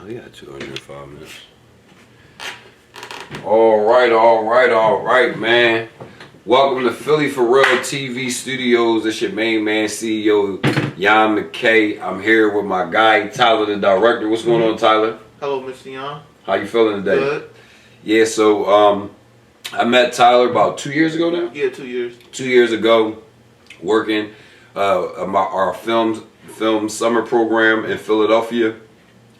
Oh, yeah, 205 minutes. All right, man. Welcome to Philly For Real TV Studios. It's your main man, CEO, Mckay. I'm here with my guy, Tyler, the director. What's going on, Tyler? Hello, Mr. Yon. How you feeling today? Good. Yeah, so I met Tyler about 2 years ago now? Yeah, 2 years. 2 years ago, working our film summer program in Philadelphia.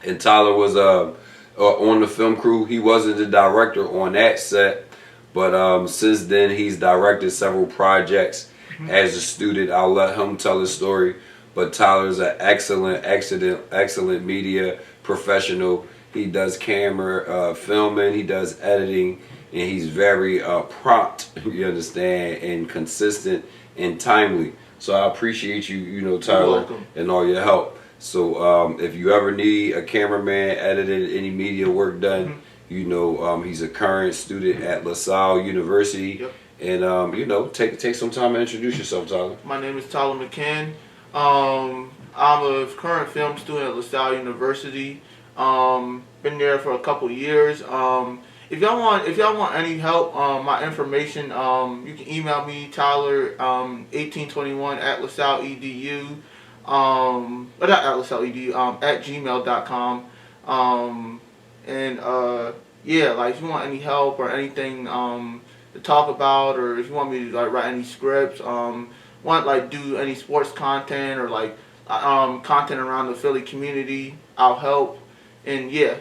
And Tyler was on the film crew. He wasn't the director on that set, but since then he's directed several projects as a student. I'll let him tell his story. But Tyler's an excellent media professional. He does camera filming, he does editing, and he's very prompt, you understand, and consistent and timely. So I appreciate you, Tyler, and all your help. So if you ever need a cameraman, editing, any media work done, he's a current student at LaSalle University. Yep. And take some time to introduce yourself, Tyler. My name is Tyler Mccann. I'm a current film student at LaSalle University. Been there for a couple years. If y'all want any help, my information, you can email me, Tyler 1821 at LaSalle EDU. Not at LaSalle EDU, at gmail.com. Yeah, like if you want any help or anything to talk about, or if you want me to like write any scripts, want like do any sports content or like content around the Philly community, I'll help. And yeah.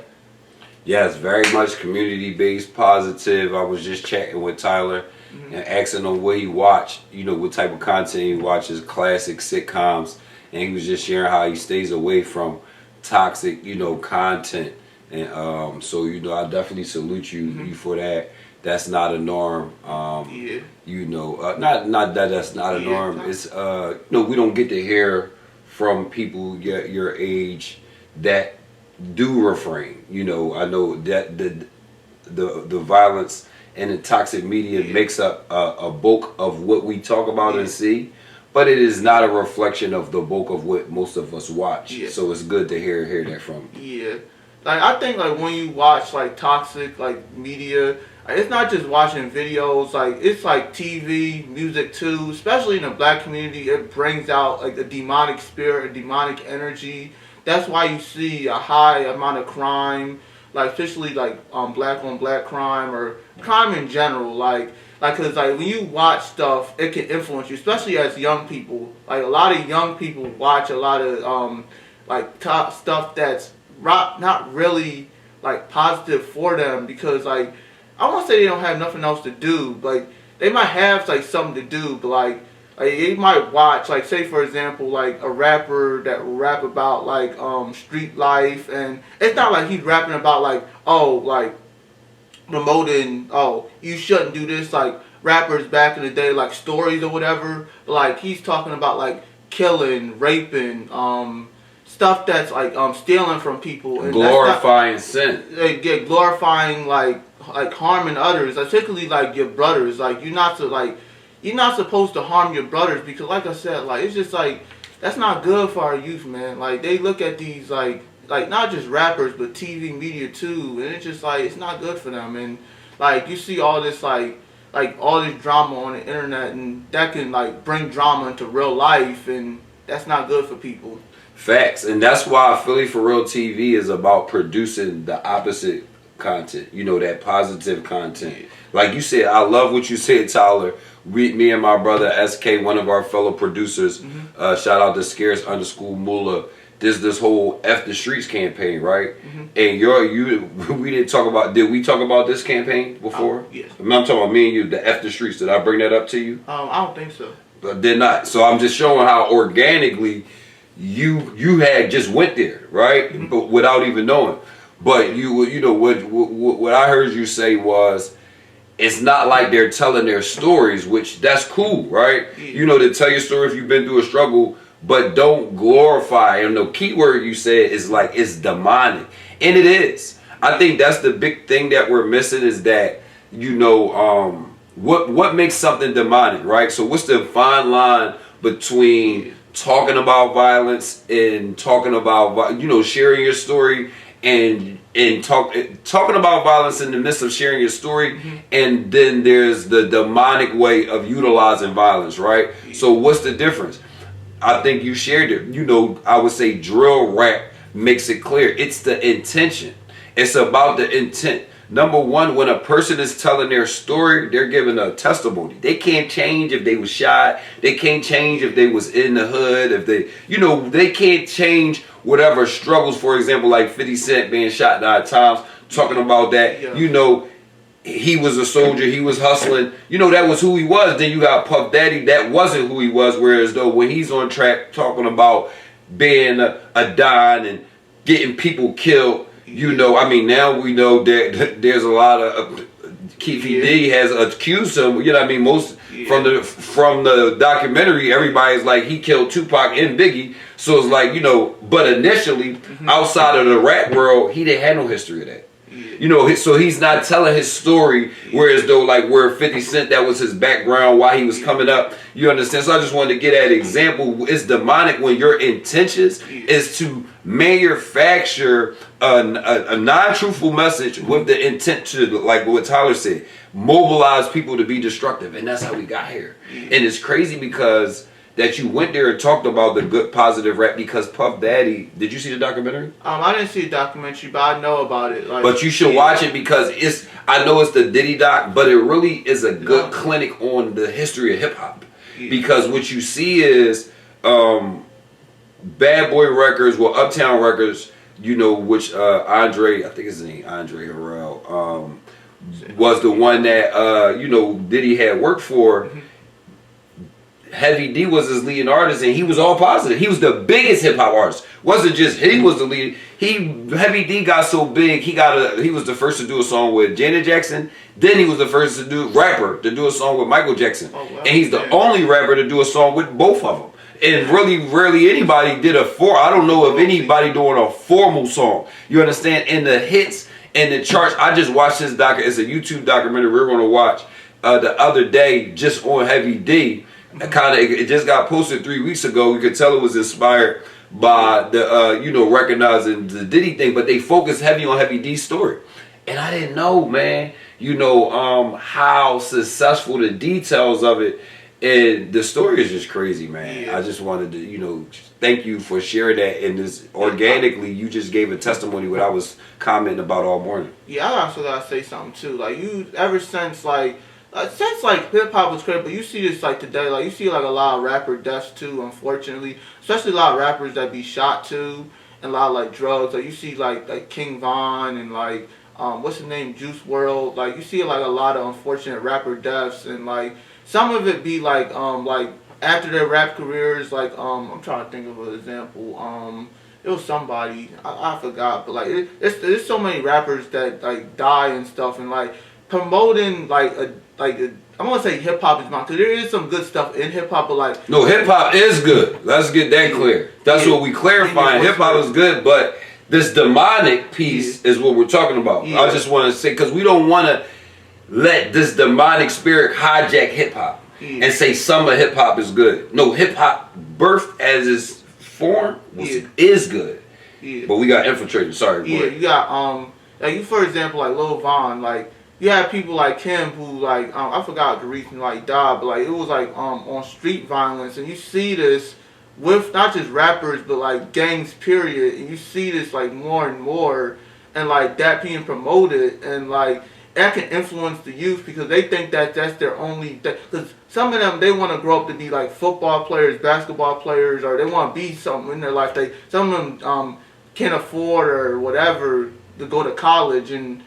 Yeah, it's very much community-based, positive. I was just chatting with Tyler and asking him what he watched, what type of content he watches, classic sitcoms, and he was just sharing how he stays away from toxic, content. And so, I definitely salute you for that. That's not a norm. Yeah. Not that that's not a norm. It's we don't get to hear from people your age that do refrain. I know that the violence and the toxic media makes up a bulk of what we talk about and see, but it is not a reflection of the bulk of what most of us watch. So it's good to hear that from you. Yeah, like I think like when you watch like toxic like media, it's not just watching videos, like it's like TV, music too, especially in the black community. It brings out like a demonic spirit, a demonic energy. That's why you see a high amount of crime, like especially like black on black crime or crime in general. Like cause like when you watch stuff, it can influence you, especially as young people. Like a lot of young people watch a lot of like top stuff that's not really like positive for them, because like I won't say they don't have nothing else to do. Like they might have like something to do, but like they might watch, like say for example, like a rapper that rap about like street life, and it's not like he's rapping about like like promoting you shouldn't do this, like rappers back in the day, like stories or whatever. But like he's talking about like killing, raping, stuff that's like stealing from people, and glorifying sin. They get glorifying like harming others, particularly like your brothers. Like you're not supposed to harm your brothers, because like I said, like it's just like that's not good for our youth, man. Like they look at these like not just rappers but TV media too, and it's just like it's not good for them. And like you see all this like all this drama on the internet, and that can like bring drama into real life, and that's not good for people. Facts. And that's why Philly For Real TV is about producing the opposite content, that positive content. Like you said, I love what you said, Tyler. Me and my brother SK, one of our fellow producers, shout out to Scarce_Mula, this whole F the Streets campaign, right? And we did we talk about this campaign before? Yes. I'm talking about me and you, the F the Streets. Did I bring that up to you? I don't think so. I did not. So I'm just showing how organically you had just went there, right? But without even knowing. But what I heard you say was, it's not like they're telling their stories, which that's cool, right? To tell your story if you've been through a struggle, but don't glorify. And the key word you said is like it's demonic, and it is. I think that's the big thing that we're missing, is that what makes something demonic, right? So what's the fine line between talking about violence and talking about sharing your story and talking about violence in the midst of sharing your story, and then there's the demonic way of utilizing violence, right? So what's the difference? I think you shared it. You know, I would say drill rap makes it clear. It's the intention. It's about the intent. Number one, when a person is telling their story, they're giving a testimony. They can't change if they was shot. They can't change if they was in the hood. If they, you know, they can't change whatever struggles. For example, like 50 Cent being shot 9 times, talking about that. Yeah. You know, he was a soldier. He was hustling. You know, that was who he was. Then you got Puff Daddy. That wasn't who he was. Whereas though when he's on track talking about being a Don and getting people killed, you know, I mean, now we know that there's a lot of Keefe D has accused him. You know, what I mean, most from the documentary, everybody's like he killed Tupac and Biggie. So it's like, you know, but initially outside of the rap world, he didn't have no history of that. You know, so he's not telling his story, whereas though like where 50 Cent, that was his background, why he was coming up. You understand? So I just wanted to get that example. It's demonic when your intentions is to manufacture a non-truthful message with the intent to, like what Tyler said, mobilize people to be destructive. And that's how we got here. And it's crazy because that you went there and talked about the good positive rap, because Puff Daddy, did you see the documentary? I didn't see the documentary, but I know about it. Like, but you should watch it because I know it's the Diddy doc, but it really is a good clinic on the history of hip hop. Because what you see is Bad Boy Records, well, Uptown Records, you know, which Andre, I think his name Andre Harrell, was the one that you know, Diddy had worked for. Heavy D was his leading artist, and he was all positive. He was the biggest hip hop artist. Wasn't just he was the lead. Heavy D got so big. He was the first to do a song with Janet Jackson. Then he was the first to do a song with Michael Jackson. Oh, wow. And he's the only rapper to do a song with both of them. And really, rarely anybody did I don't know of anybody doing a formal song. You understand? And the hits and the charts. I just watched this it's a YouTube documentary we're going to watch the other day just on Heavy D. It just got posted 3 weeks ago. You could tell it was inspired by the you know, recognizing the Diddy thing, but they focused heavy on Heavy D's story. And I didn't know, man, you know, how successful the details of it, and the story is just crazy, man. I just wanted to, you know, thank you for sharing that, and this organically you just gave a testimony what I was commenting about all morning. Yeah, I also gotta say something too. Like, you ever since hip hop was crazy, but you see this like today, like you see like a lot of rapper deaths too, unfortunately. Especially a lot of rappers that be shot too, and a lot of like drugs. Like you see like King Von and like what's his name, Juice WRLD. Like you see like a lot of unfortunate rapper deaths, and like some of it be like after their rap careers, like I'm trying to think of an example. It was somebody I forgot, but like there's so many rappers that like die and stuff, and like promoting I'm gonna say hip hop is not, because there is some good stuff in hip hop, but like no, hip hop is good. Let's get that clear. That's what we clarifying. Hip hop is good, but this demonic piece is what we're talking about. I just want to say, because we don't want to let this demonic spirit hijack hip hop and say some of hip hop is good. No, hip hop birthed as its form is good, but we got infiltrated. Sorry, you got like you, for example, like Lil Von, like. You have people like him who like I forgot the reason like died, but like it was like on street violence, and you see this with not just rappers but like gangs period, and you see this like more and more, and like that being promoted, and like that can influence the youth because they think that that's their only, because some of them, they want to grow up to be like football players, basketball players, or they want to be something in their life. Some of them can't afford or whatever to go to college, and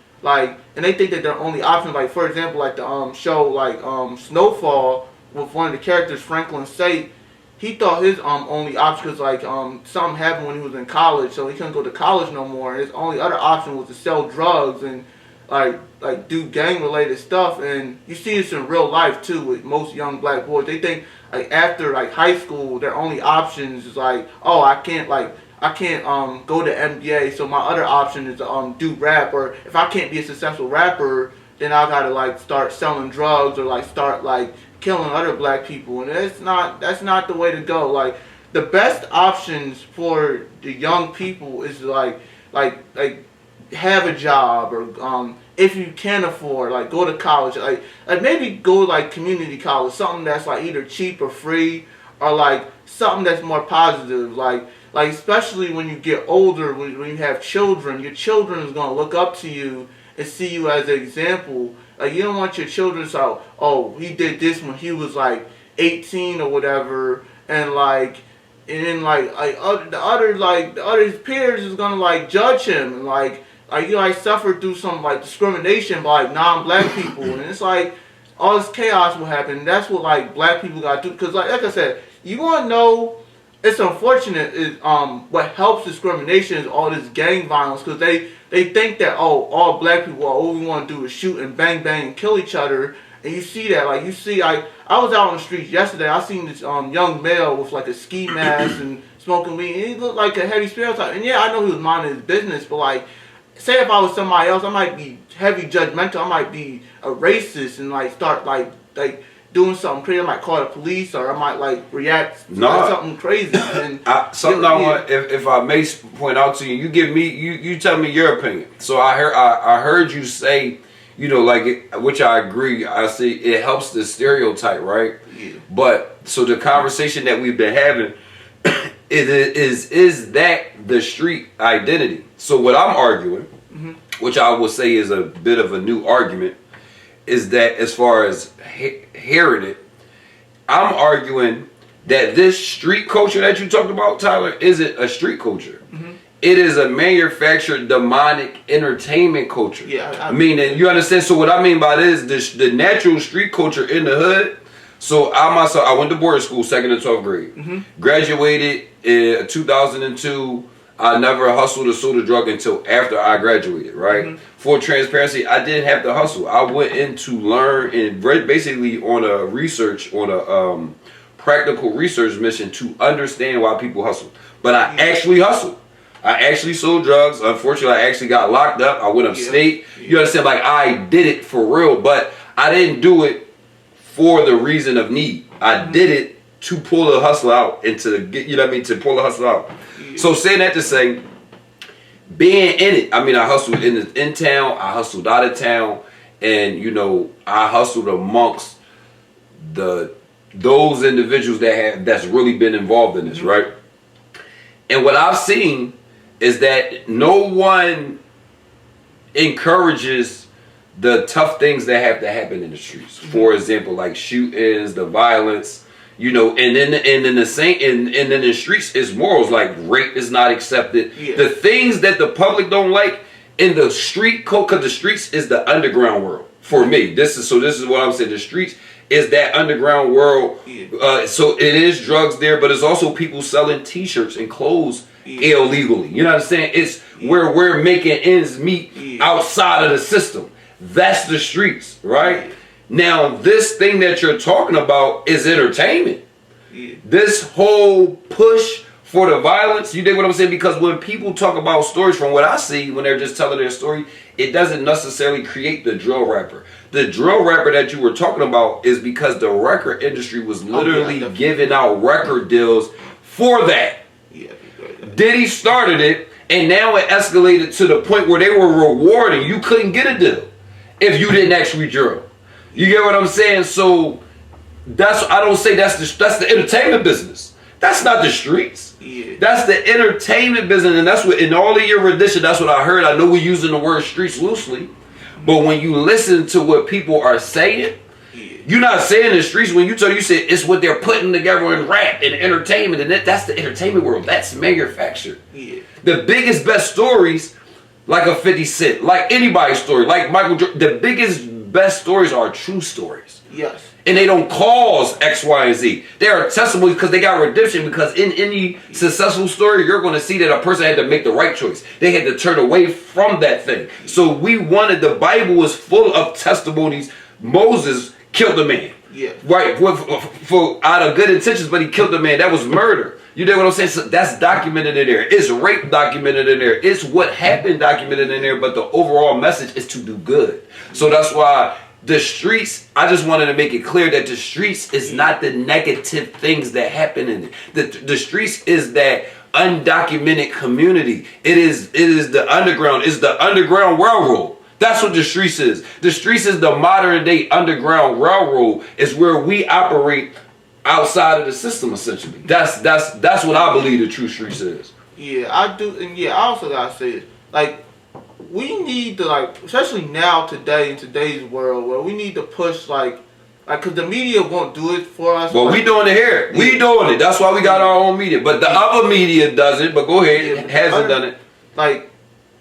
they think that their only option, like for example, like the show like Snowfall with one of the characters, Franklin Sate, he thought his only option, because like something happened when he was in college, so he couldn't go to college no more. And his only other option was to sell drugs and like do gang related stuff. And you see this in real life too with most young black boys. They think like after like high school, their only options is like, oh, I can't go to NBA, so my other option is to do rap. Or if I can't be a successful rapper, then I gotta like start selling drugs or like start like killing other black people. And that's not the way to go. Like the best options for the young people is like like have a job, or if you can afford, like go to college, like maybe go like community college, something that's like either cheap or free, or like something that's more positive, like especially when you get older, when you have children, your children is gonna look up to you and see you as an example. Like you don't want your children to say, oh, he did this when he was like 18 or whatever, and then the other peers is gonna like judge him, and like you like suffered through some like discrimination by like non-black people, and it's like all this chaos will happen. And that's what like black people got to do, because like I said, you want to know. It's unfortunate. What helps discrimination is all this gang violence, because they think that all black people, all we want to do is shoot and bang and kill each other. And you see that, like I was out on the streets yesterday. I seen this young male with like a ski mask and smoking weed, and he looked like a heavy stereotype. And yeah, I know he was minding his business, but like, say if I was somebody else, I might be heavy judgmental. I might be a racist and like start like doing something crazy. I might call the police, or I might like react to something crazy. And if I may point out to you, you tell me your opinion. So I heard you say, you know, like, which I agree. I see it helps the stereotype, right? Yeah. But so the conversation that we've been having is that the street identity. So what I'm arguing, which I will say is a bit of a new argument, is that as far as hearing it, I'm arguing that this street culture that you talked about, Tyler, isn't a street culture. It is a manufactured demonic entertainment culture. Yeah, meaning, you understand? So what I mean by this, the natural street culture in the hood. So I went to boarding school, 2nd and 12th grade. Graduated in 2002. I never hustled or sold a drug until after I graduated, right? For transparency, I didn't have to hustle. I went in to learn, and basically on a practical research mission to understand why people hustle. But I actually hustled. I actually sold drugs. Unfortunately, I actually got locked up. I went upstate. You understand? Like, I did it for real, but I didn't do it for the reason of need. I did it to pull the hustle out and to get, you know what I mean, to pull the hustle out. So saying that to say, being in it, I mean, I hustled in town, I hustled out of town, and you know, I hustled amongst those individuals that's really been involved in this, right? And what I've seen is that no one encourages the tough things that have to happen in the streets. For example, like shootings, the violence, you know, and then the streets is morals, like rape is not accepted. The things that the public don't like in the street code, because the streets is the underground world for me. This is what I'm saying. The streets is that underground world. So it is drugs there, but it's also people selling T-shirts and clothes illegally. You know what I'm saying? It's where we're making ends meet outside of the system. That's the streets, right? Now, this thing that you're talking about is entertainment. This whole push for the violence, you dig what I'm saying? Because when people talk about stories, from what I see, when they're just telling their story, it doesn't necessarily create the drill rapper. The drill rapper that you were talking about is because the record industry was literally giving out record deals for that. Diddy started it, and now it escalated to the point where they were rewarding. You couldn't get a deal if you didn't actually drill. You get what I'm saying? So I don't say that's the entertainment business. That's not the streets. That's the entertainment business, and that's what, in all of your rendition, that's what I heard. I know we're using the word streets loosely, but when you listen to what people are saying, you're not saying the streets. When you say it's what they're putting together in rap and entertainment, and that's the entertainment world. That's manufactured. The biggest, best stories, like a 50 Cent, like anybody's story, like Michael Jordan, the biggest, best stories are true stories. And they don't cause X, Y, and Z. They are testimonies because they got redemption. Because in any successful story, you're going to see that a person had to make the right choice. They had to turn away from that thing. So the Bible was full of testimonies. Moses killed a man. Right, for out of good intentions, but he killed a man. That was murder. You know what I'm saying? So that's documented in there. It's rape documented in there. It's what happened documented in there, but the overall message is to do good. So that's why the streets, I just wanted to make it clear that the streets is not the negative things that happen in it. The streets is that undocumented community. It is the underground. It's the underground railroad. That's what the streets is. The streets is the modern day underground railroad. Is where we operate outside of the system, essentially. That's what I believe the true streets is. Yeah, I do, and yeah, I also gotta say it. Like, we need to, like, especially now, today, in today's world, where we need to push, like, cause the media won't do it for us. Well, we doing it here. Yeah. We doing it. That's why we got our own media. But the other media does it. But go ahead, it hasn't done it. Like,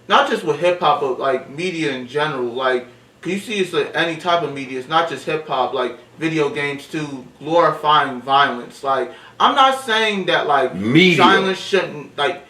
not just with hip hop, but like media in general. Like, you see, it's like any type of media. It's not just hip hop. Like video games too, glorifying violence. Like, I'm not saying that like violence shouldn't like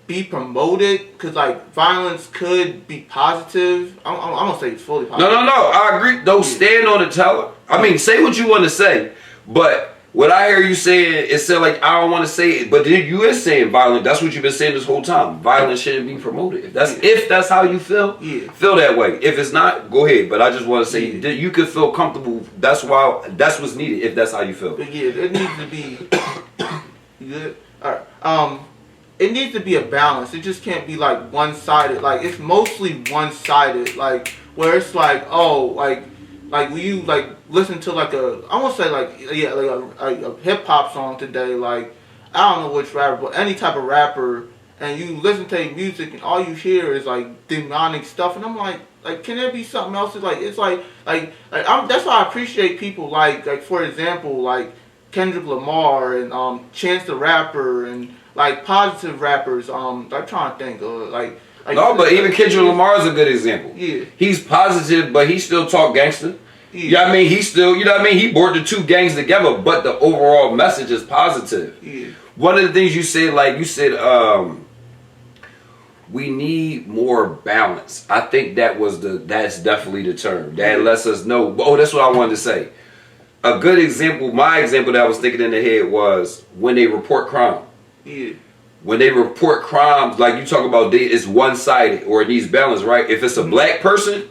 be promoted, because like violence could be positive. I'm gonna say it's fully positive. No. I agree. Don't stand on the teller. I mean, say what you want to say, but what I hear you saying is say like I don't want to say it, but then you is saying violent. That's what you've been saying this whole time. Violence shouldn't be promoted. If that's how you feel, feel that way. If it's not, go ahead. But I just want to say that you could feel comfortable. That's what's needed. If that's how you feel. But yeah, it needs to be. You good? All right. It needs to be a balance. It just can't be like one-sided. Like, it's mostly one-sided. Like, where it's like, oh, like when you like listen to like I won't say like a hip hop song today. Like, I don't know which rapper, but any type of rapper, and you listen to their music and all you hear is like demonic stuff, and I'm like, can there be something else? It's like that's why I appreciate people like for example, like Kendrick Lamar and Chance the Rapper and like positive rappers. I'm trying to think no, but even Kendrick Lamar is a good example. Yeah, he's positive, but he still talk gangster. Yeah, you know what I mean, he still, you know what I mean, he brought the two gangs together, but the overall message is positive. Yeah. One of the things you said, like you said, we need more balance. I think that's definitely the term. That lets us know. Oh, that's what I wanted to say. A good example, my example that I was thinking in the head was when they report crime. Yeah. When they report crimes, like you talk about, it's one-sided or it needs balance, right? If it's a black person,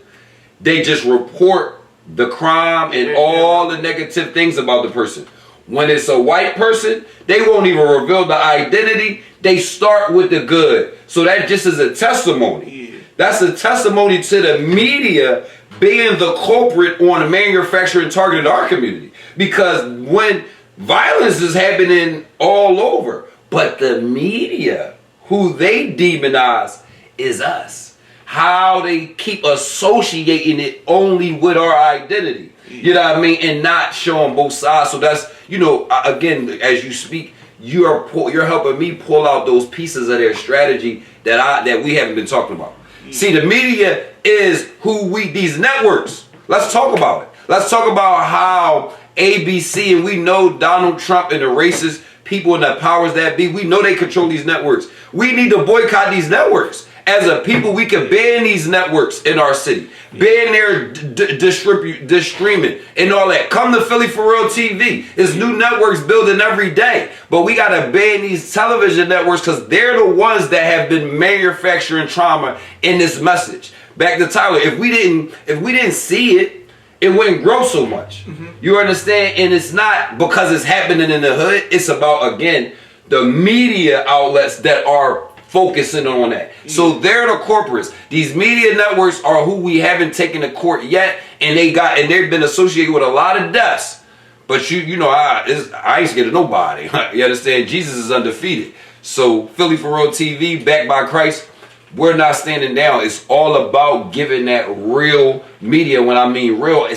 they just report the crime and all the negative things about the person. When it's a white person, they won't even reveal the identity. They start with the good. So that just is a testimony. Yeah. That's a testimony to the media being the culprit on the manufacturing targeted our community. Because when violence is happening all over, but the media, who they demonize, is us. How they keep associating it only with our identity. You know what I mean? And not showing both sides. So that's, you know, again, as you speak, you're helping me pull out those pieces of their strategy that we haven't been talking about. See, the media is these networks. Let's talk about it. Let's talk about how ABC, and we know Donald Trump and the racist people and the powers that be, we know they control these networks. We need to boycott these networks. As a people, we can ban these networks in our city. Ban their streaming and all that. Come to Philly for Real TV. There's new networks building every day. But we got to ban these television networks because they're the ones that have been manufacturing trauma in this message. Back to Tyler. If we didn't see it, it wouldn't grow so much. Mm-hmm. You understand? And it's not because it's happening in the hood. It's about, again, the media outlets that are focusing on that. So they're the corporates. These media networks are who we haven't taken to court yet, and they've been associated with a lot of deaths. But you know, I ain't scared of nobody. You understand? Jesus is undefeated. So Philly for Real TV, backed by Christ, we're not standing down. It's all about giving that real media. When I mean real,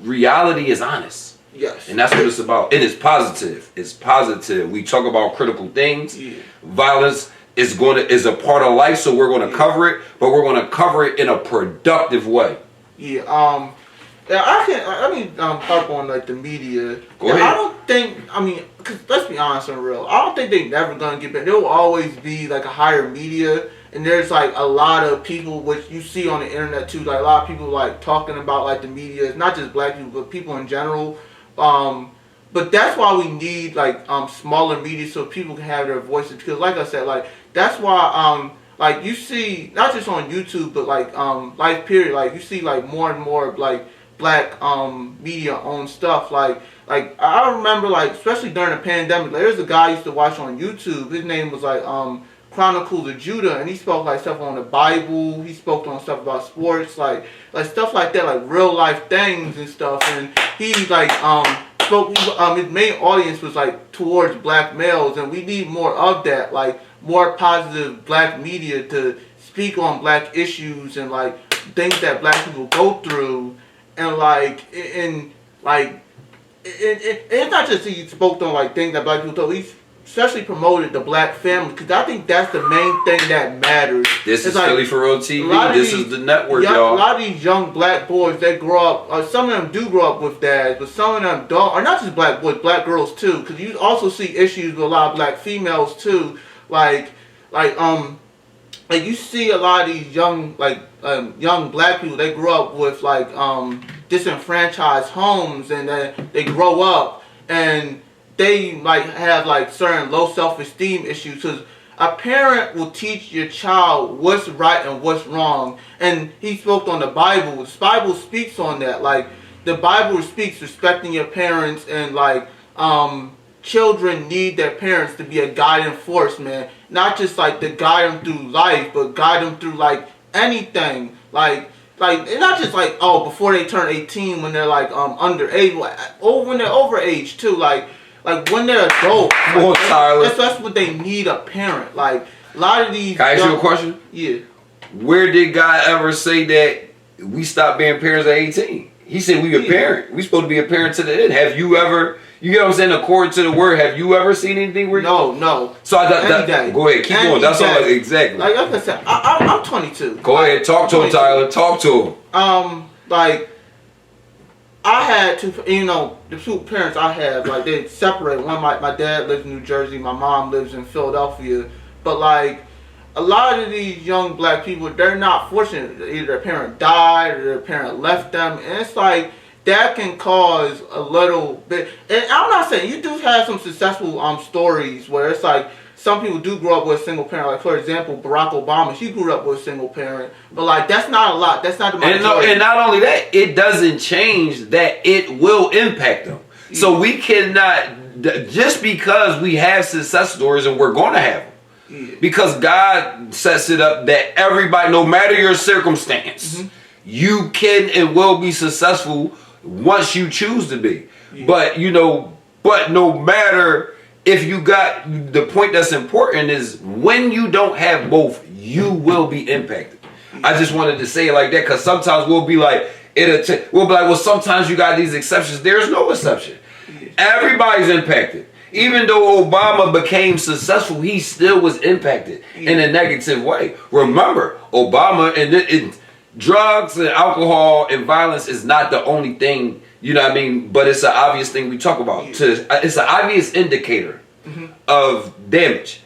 reality is honest. Yes. And that's what it's about. And it's positive. It's positive. We talk about critical things. Yeah. Violence is a part of life, so we're going to cover it, but we're going to cover it in a productive way. Yeah. I mean, harp on like the media. Go ahead. I don't think. I mean, cause let's be honest and real. I don't think they're never gonna get back. There will always be like a higher media, and there's like a lot of people which you see on the internet too. Like a lot of people like talking about like the media. It's not just black people, but people in general. But that's why we need like smaller media so people can have their voices. Because like I said, like that's why like you see not just on YouTube, but like life period. Like you see like more and more like black media owned stuff. Like like I remember like especially during the pandemic, like, there's a guy I used to watch on YouTube. His name was like Chronicles of Judah, and he spoke like stuff on the Bible. He spoke on stuff about sports, like stuff like that, like real life things and stuff. And he like spoke. His main audience was like towards black males, and we need more of that, like more positive black media to speak on black issues and like things that black people go through, and it's not just he spoke on like things that black people do. He especially promoted the black family, because I think that's the main thing that matters. This it's is Philly for Real TV. This is the network, y'all. A lot of these young black boys, they grow up. Some of them do grow up with dads, but some of them don't. Or not just black boys, black girls too. Because you also see issues with a lot of black females too. Like you see a lot of these young black people. They grow up with like disenfranchised homes, and they grow up and they like have like certain low self-esteem issues. Because a parent will teach your child what's right and what's wrong. And he spoke on the Bible. The Bible speaks on that. Like the Bible speaks respecting your parents, and like children need their parents to be a guiding force, man. Not just like to guide them through life, but guide them through like anything. Like and not just like before they turn 18, when they're like underage, or when they're overage too. Like when they're adults, that's what they need, a parent. Like a lot of these. Can I ask you a question? Yeah. Where did God ever say that we stop being parents at 18? He said we a parent. We supposed to be a parent to the end. Have you ever? You get what I'm saying? According to the word, have you ever seen anything where? No. So go ahead, keep going. That's all. Exactly. Like I said, I'm 22. Go ahead, talk to him, Tyler. Talk to him. Like I had to, the two parents I have, like they separate. One, my dad lives in New Jersey. My mom lives in Philadelphia. But like a lot of these young black people, they're not fortunate. Either their parent died or their parent left them, and it's like that can cause a little bit. And I'm not saying, you do have some successful stories where it's like some people do grow up with a single parent. Like for example, Barack Obama, he grew up with a single parent. But like that's not a lot. That's not the majority. And not only that, it doesn't change that it will impact them. Yeah. So we cannot, just because we have success stories, and we're going to have them. Yeah. Because God sets it up that everybody, no matter your circumstance, you can and will be successful once you choose to be. Yeah. But no matter if you got, the point that's important is when you don't have both, you will be impacted. Yeah. I just wanted to say it like that, because sometimes we'll be like, well, sometimes you got these exceptions. There's no exception. Yeah. Everybody's impacted. Even though Obama became successful, he still was impacted in a negative way. Remember, Obama and drugs and alcohol and violence is not the only thing, you know what I mean? But it's an obvious thing we talk about. It's an obvious indicator of damage.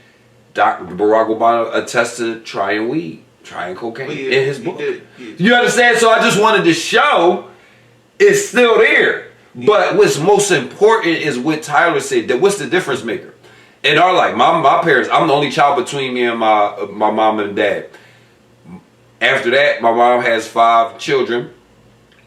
Dr. Barack Obama attests to trying weed, trying cocaine in his book. You understand? So I just wanted to show it's still there. But what's most important is what Tyler said, that what's the difference maker? In our life, my parents, I'm the only child between me and my mom and dad. After that, my mom has 5 children.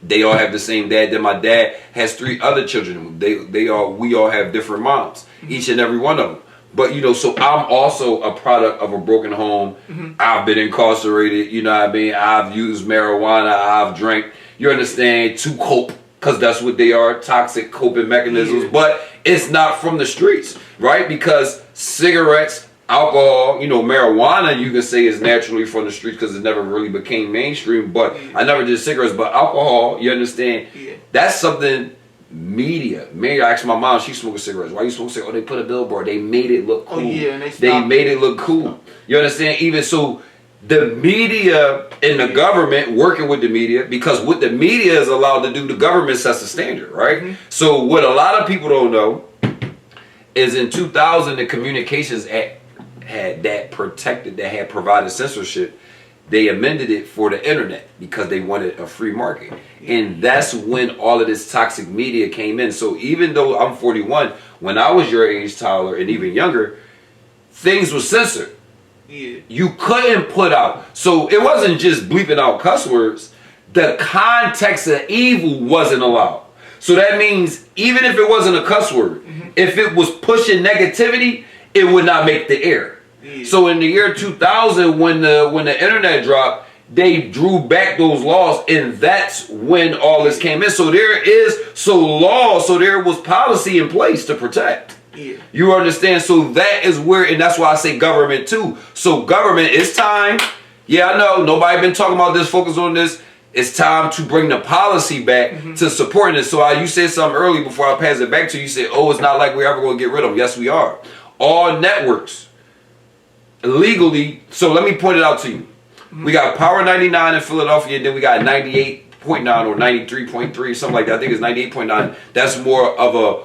They all have the same dad. Then my dad has 3 other children. We all have different moms, each and every one of them. But so I'm also a product of a broken home. I've been incarcerated, you know what I mean? I've used marijuana, I've drank, you understand, to cope. Because that's what they are, toxic coping mechanisms. Yeah. But it's not from the streets, right? Because cigarettes, alcohol, marijuana, you can say is naturally from the streets because it never really became mainstream. But I never did cigarettes. But alcohol, you understand, that's something media. Maybe I asked my mom, she smoking cigarettes. Why you smoking cigarettes? Oh, they put a billboard. They made it look cool. And they made it look cool. You understand? Even so, the media and the government working with the media, because what the media is allowed to do, the government sets the standard, right? So what a lot of people don't know is in 2000, the Communications Act had provided censorship. They amended it for the internet because they wanted a free market. And that's when all of this toxic media came in. So even though I'm 41, when I was your age, Tyler, and even younger, things were censored. Yeah. You couldn't put out. So it wasn't just bleeping out cuss words. The context of evil wasn't allowed. So that means even if it wasn't a cuss word, if it was pushing negativity, it would not make the air. Yeah. So in the year 2000, when the internet dropped, they drew back those laws, and that's when all this came in. So there was policy in place to protect. Yeah. You understand? So that is where, and that's why I say government too. So government, it's time. Yeah, I know nobody been talking about this, focus on this. It's time to bring the policy back to supporting it. So you said something early before I pass it back to you. You said, oh, it's not like we're ever going to get rid of them. Yes, we are. All networks legally. So let me point it out to you. We got Power 99 in Philadelphia, and then we got 98.9 or 93.3, something like that. I think it's 98.9. That's more of a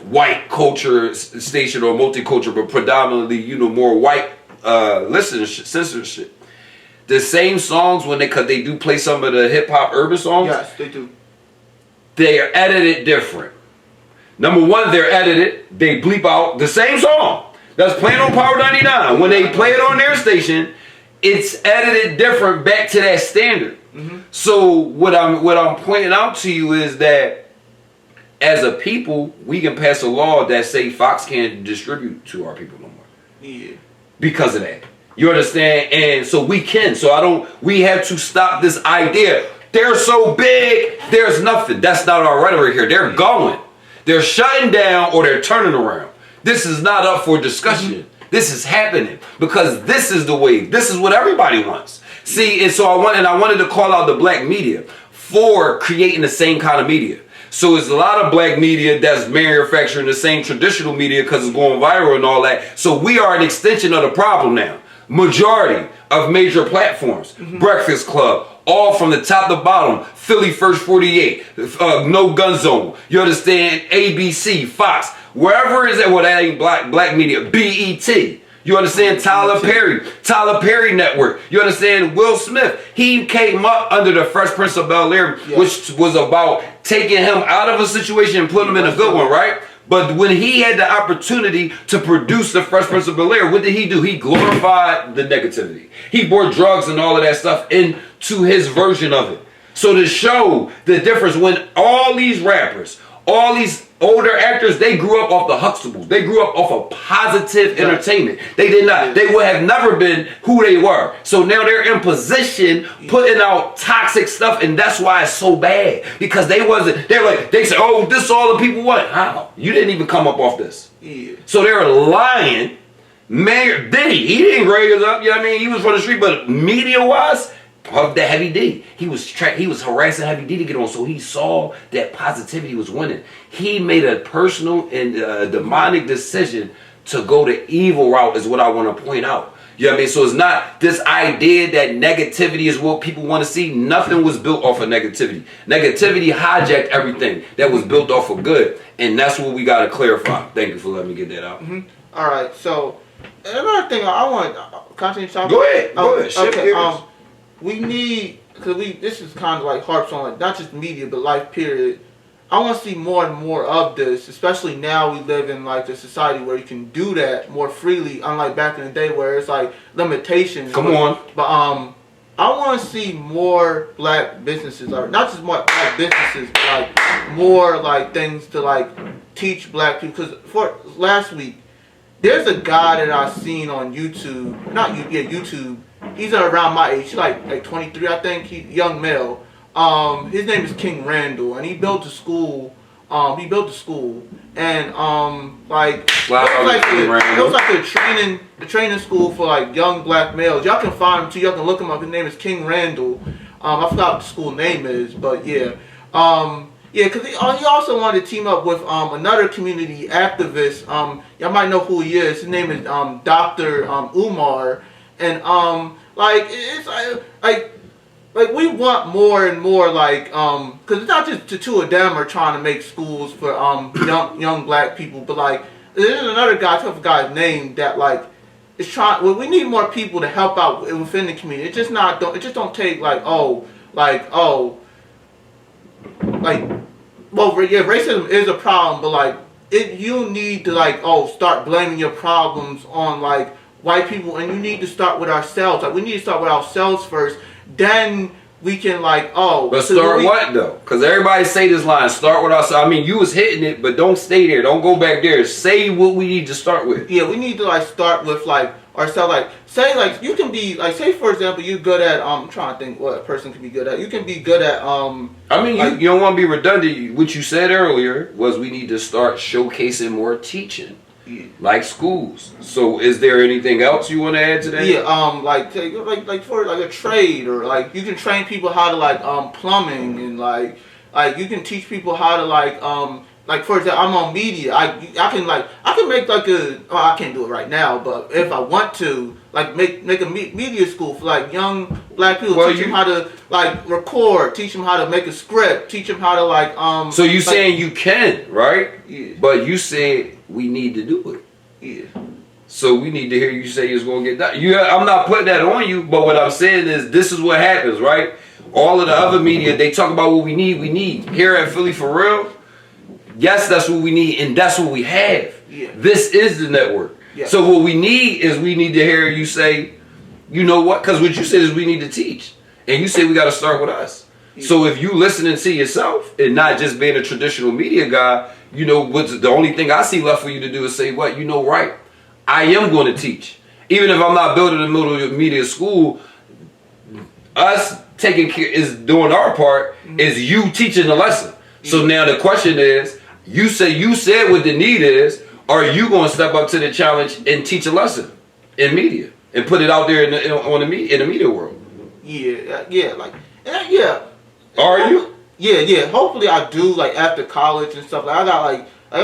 white culture station or multicultural, but predominantly, more white listenership, censorship. The same songs cause they do play some of the hip hop urban songs. Yes, they do. They are edited different. Number one, they're edited. They bleep out the same song that's playing on Power 99. When they play it on their station, it's edited different back to that standard. So what I'm pointing out to you is that as a people, we can pass a law that say Fox can't distribute to our people no more. Yeah. Because of that. You understand? And so we can. We have to stop this idea. They're so big, there's nothing. That's not our rhetoric here. They're going. They're shutting down or they're turning around. This is not up for discussion. This is happening because this is the wave. This is what everybody wants. See, and so I wanted to call out the black media for creating the same kind of media. So it's a lot of black media that's manufacturing the same traditional media because it's going viral and all that. So we are an extension of the problem now. Majority of major platforms, Breakfast Club, all from the top to bottom, Philly First 48, No Gun Zone, you understand, ABC, Fox, wherever is that, well that ain't black media, BET, you understand, Tyler Perry Network, you understand, Will Smith, he came up under the Fresh Prince of Bel-Air, which was about taking him out of a situation and putting him in a good one, right? But when he had the opportunity to produce the Fresh Prince of Bel-Air, what did he do? He glorified the negativity. He brought drugs and all of that stuff into his version of it. So to show the difference when all these rappers, all these older actors, they grew up off the Huxtables. They grew up off of positive entertainment. They did not. They would have never been who they were. So now they're in position putting out toxic stuff, and that's why it's so bad. Because they said, oh, this is all the people want. How? You didn't even come up off this. Yeah. So they're lying. Mayor Diddy, he didn't grade us up, you know what I mean? He was from the street, but media-wise, Puff the Heavy D. He was harassing Heavy D to get on, so he saw that positivity was winning. He made a personal and demonic decision to go the evil route is what I want to point out. You know what I mean? So it's not this idea that negativity is what people want to see. Nothing was built off of negativity. Negativity hijacked everything that was built off of good, and that's what we got to clarify. Thank you for letting me get that out. All right, so another thing I want to continue talking. Go ahead. Okay. We need, because this is kind of like harps on like not just media but life period. I want to see more and more of this, especially now we live in like a society where you can do that more freely, unlike back in the day where it's like limitations. Come on. But I want to see more black businesses, or not just more black businesses, but like more like things to like teach black people. Because for last week, there's a guy that I seen on YouTube, YouTube. He's around my age. He's like 23, I think. He's young male. His name is King Randall, and he built a school. And it was like a training school for like young black males. Y'all can find him too. Y'all can look him up. His name is King Randall. I forgot what the school name is, but yeah. Because he also wanted to team up with another community activist. Y'all might know who he is. His name is Dr. Umar. And it's like we want more and more because it's not just the two of them are trying to make schools for young black people, but like there's another guy, I forgot guy's name, that like is trying. Well, we need more people to help out within the community. It just don't take racism is a problem, but you need to start blaming your problems on white people, and you need to start with ourselves. We need to start with ourselves first. Then we can like But start what though? Because everybody say this line, start with us. I mean, you was hitting it, but don't stay there. Don't go back there. Say what we need to start with. Yeah, we need to like start with like ourselves. Like say like you can be like say for example you're good at I'm trying to think what a person can be good at. You can be good at I mean, like, you don't want to be redundant. What you said earlier was we need to start showcasing more teaching. Yeah. Like schools. So is there anything else you want to add to that? Yeah, like for like a trade, or like you can train people how to like plumbing, and like you can teach people how to like for example I'm on media. I can make like I can't do it right now, but if I want to like make a media school for like young black people, teach them how to like record, teach them how to make a script, teach them how to like So you saying you can, right? Yeah. But you said we need to do it. Yeah. So we need to hear you say it's going to get done. I'm not putting that on you, but what I'm saying is this is what happens, right? All of the other media, they talk about what we need. We need here at Philly for real. Yes, that's what we need, and that's what we have. Yeah. This is the network. Yeah. So what we need is we need to hear you say, you know what? Because what you said is we need to teach, and you say we got to start with us. Yeah. So if you listening to yourself and not just being a traditional media guy, you know what's the only thing I see left for you to do is say what you know, right? I am going to teach, even if I'm not building a media school. Us taking care is doing our part. Is you teaching the lesson. So now the question is, you said what the need is. Are you going to step up to the challenge and teach a lesson in media and put it out there in the media world? Yeah. Are you? Yeah. Hopefully I do like after college and stuff. Like I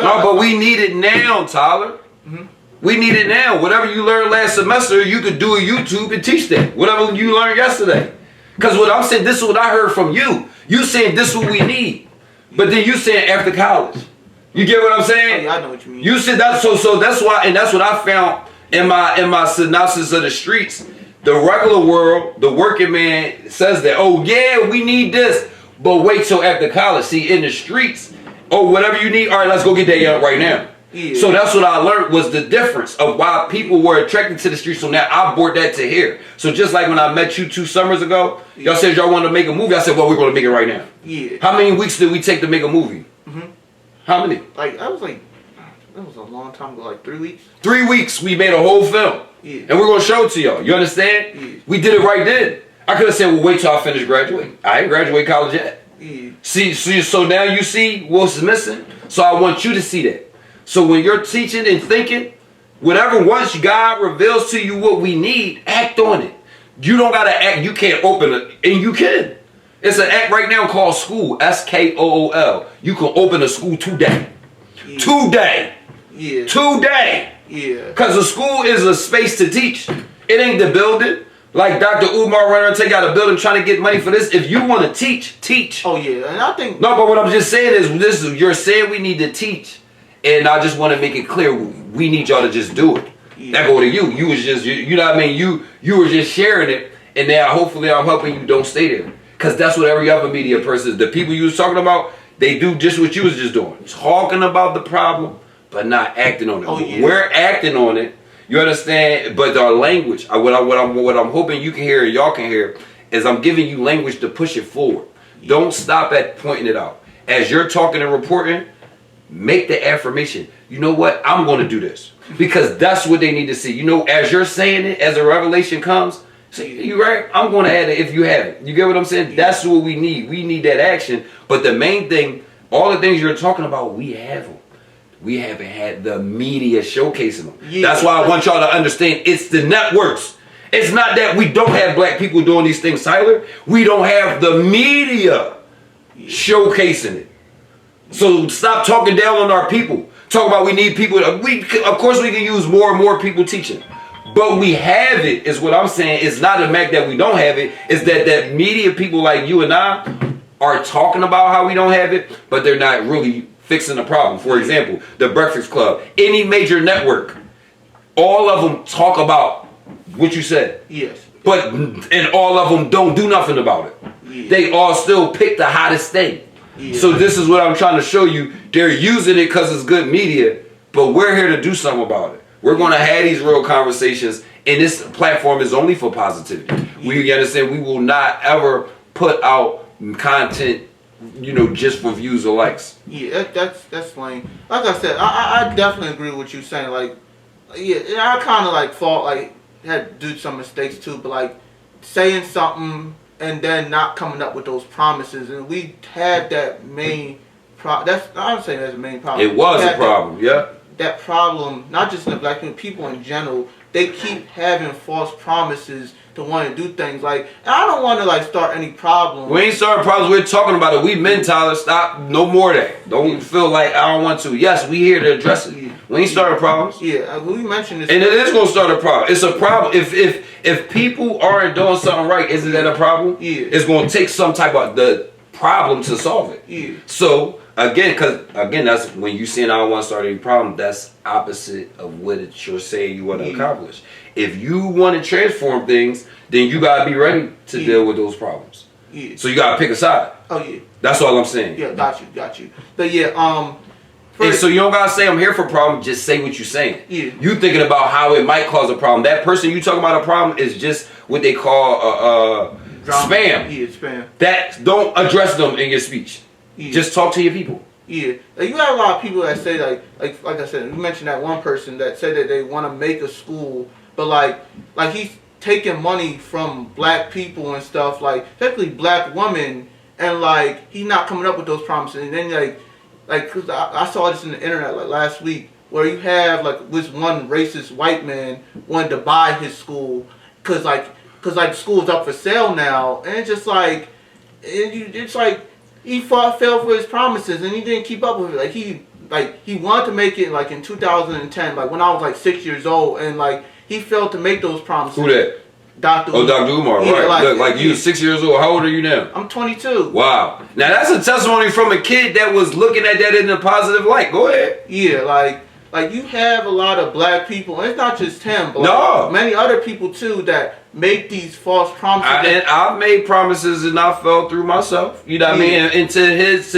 got but we need it now, Tyler. Mm-hmm. We need it now. Whatever you learned last semester, you could do a YouTube and teach that. Whatever you learned yesterday. Because what I'm saying, this is what I heard from you. You saying this is what we need. But then you saying after college. You get what I'm saying? Oh, yeah, I know what you mean. You said that, so that's why, and that's what I found in my synopsis of the streets. The regular world, the working man says that, oh yeah, we need this. But wait till after college. See, in the streets, oh, whatever you need, all right, let's go get that right now. Yeah. So that's what I learned was the difference of why people were attracted to the streets. So now I brought that to here. So just like when I met you 2 summers ago, y'all said y'all wanted to make a movie. I said, well, we're going to make it right now. Yeah. How many weeks did we take to make a movie? Mm-hmm. How many? That was a long time ago, like 3 weeks. 3 weeks, we made a whole film. Yeah. And we're going to show it to y'all. You understand? Yeah. We did it right then. I could have said, well, wait till I finish graduating. I ain't graduated college yet. Yeah. See, so now you see what's missing. So I want you to see that. So when you're teaching and thinking, whatever once God reveals to you what we need, act on it. You don't got to act. You can't open it. And you can. It's an act right now called school. SKOOL. You can open a school today. Yeah. Today. Yeah. Today. Yeah. Because a school is a space to teach. It ain't the building. Like Dr. Umar running and take out a building trying to get money for this. If you want to teach, teach. Oh, yeah. And I think... No, but what I'm just saying is you're saying we need to teach. And I just want to make it clear, we need y'all to just do it. Yeah. That go to you. You was just, you know what I mean? You were just sharing it. And now hopefully I'm helping you don't stay there. Because that's what every other media person is. The people you was talking about, they do just what you was just doing. Talking about the problem, but not acting on it. Oh, yeah. We're acting on it. You understand? But our language, what I'm hoping you can hear and y'all can hear, is I'm giving you language to push it forward. Yeah. Don't stop at pointing it out. As you're talking and reporting, make the affirmation. You know what? I'm going to do this. Because that's what they need to see. You know, as you're saying it, as a revelation comes, say, you right, I'm going to add it if you have it. You get what I'm saying? That's what we need. We need that action. But the main thing, all the things you're talking about, we have them. We haven't had the media showcasing them. Yeah. That's why I want y'all to understand it's the networks. It's not that we don't have black people doing these things, Tyler. We don't have the media showcasing it. So stop talking down on our people. Talk about we need people. Of course we can use more and more people teaching. But we have it, is what I'm saying. It's not a fact that we don't have it. It's that media people like you and I are talking about how we don't have it, but they're not really fixing the problem. For example, the Breakfast Club, any major network, all of them talk about what you said. Yes. But and all of them don't do nothing about it. Yeah. They all still pick the hottest thing. Yeah. So this is what I'm trying to show you. They're using it because it's good media, but we're here to do something about it. We're going to have these real conversations, and this platform is only for positivity. Yeah. We understand we will not ever put out content, just for views or likes. Yeah, that's lame. Like I said, I definitely agree with what you're saying. Like, yeah, I kind of like thought like had to do some mistakes too, but like saying something and then not coming up with those promises, and we had that main that's I'm saying that's the main problem. It was a problem, yeah. That problem, not just in the black community, people in general, they keep having false promises to want to do things. Like, and I don't want to like start any problems. We ain't starting problems. We're talking about it. We men, Tyler. Stop. No more of that. Don't feel like I don't want to. Yes, we here to address it. Yeah. We ain't starting problems. Yeah, we mentioned this. And it is gonna start a problem. It's a problem. If people aren't doing something right, isn't that a problem? Yeah. It's gonna take some type of the problem to solve it. Yeah. So again, that's when you saying I don't want to start any problem. That's opposite of what you're saying you want to accomplish. If you want to transform things, then you gotta be ready to deal with those problems. Yeah. So you gotta pick a side. Oh yeah. That's all I'm saying. Yeah, got you. But yeah, And so you don't gotta say I'm here for a problem. Just say what you're saying. Yeah. You thinking about how it might cause a problem. That person you talking about a problem is just what they call spam. Yeah, spam. That don't address them in your speech. Yeah. Just talk to your people. Yeah, like you have a lot of people that say like I said, you mentioned that one person that said that they want to make a school, but like he's taking money from black people and stuff, like especially black women, and like he's not coming up with those promises. And then like cause I saw this in the internet like last week where you have like this one racist white man wanted to buy his school cause the school is up for sale now, and it's just like it's like. He fell for his promises and he didn't keep up with it. He wanted to make it like in 2010, like when I was like 6 years old, and like he failed to make those promises. Who that? Dr. Oh, Dr. Umar, yeah, right? Like you 6 years old. How old are you now? I'm 22. Wow. Now that's a testimony from a kid that was looking at that in a positive light. Go ahead. Yeah, like you have a lot of black people, and it's not just him, but no. Many other people too that make these false promises. And I've made promises and I fell through myself. You know what I mean? And to his,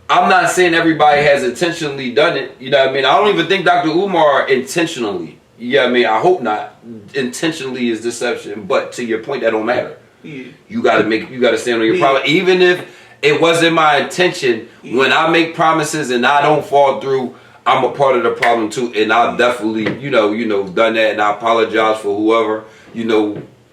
I'm not saying everybody has intentionally done it. You know what I mean? I don't even think Dr. Umar intentionally. You know what I mean? I hope not. Intentionally is deception, but to your point, that don't matter. Yeah. You gotta stand on your promise. Even if it wasn't my intention, when I make promises and I don't fall through, I'm a part of the problem too. And I've definitely, done that, and I apologize for whoever,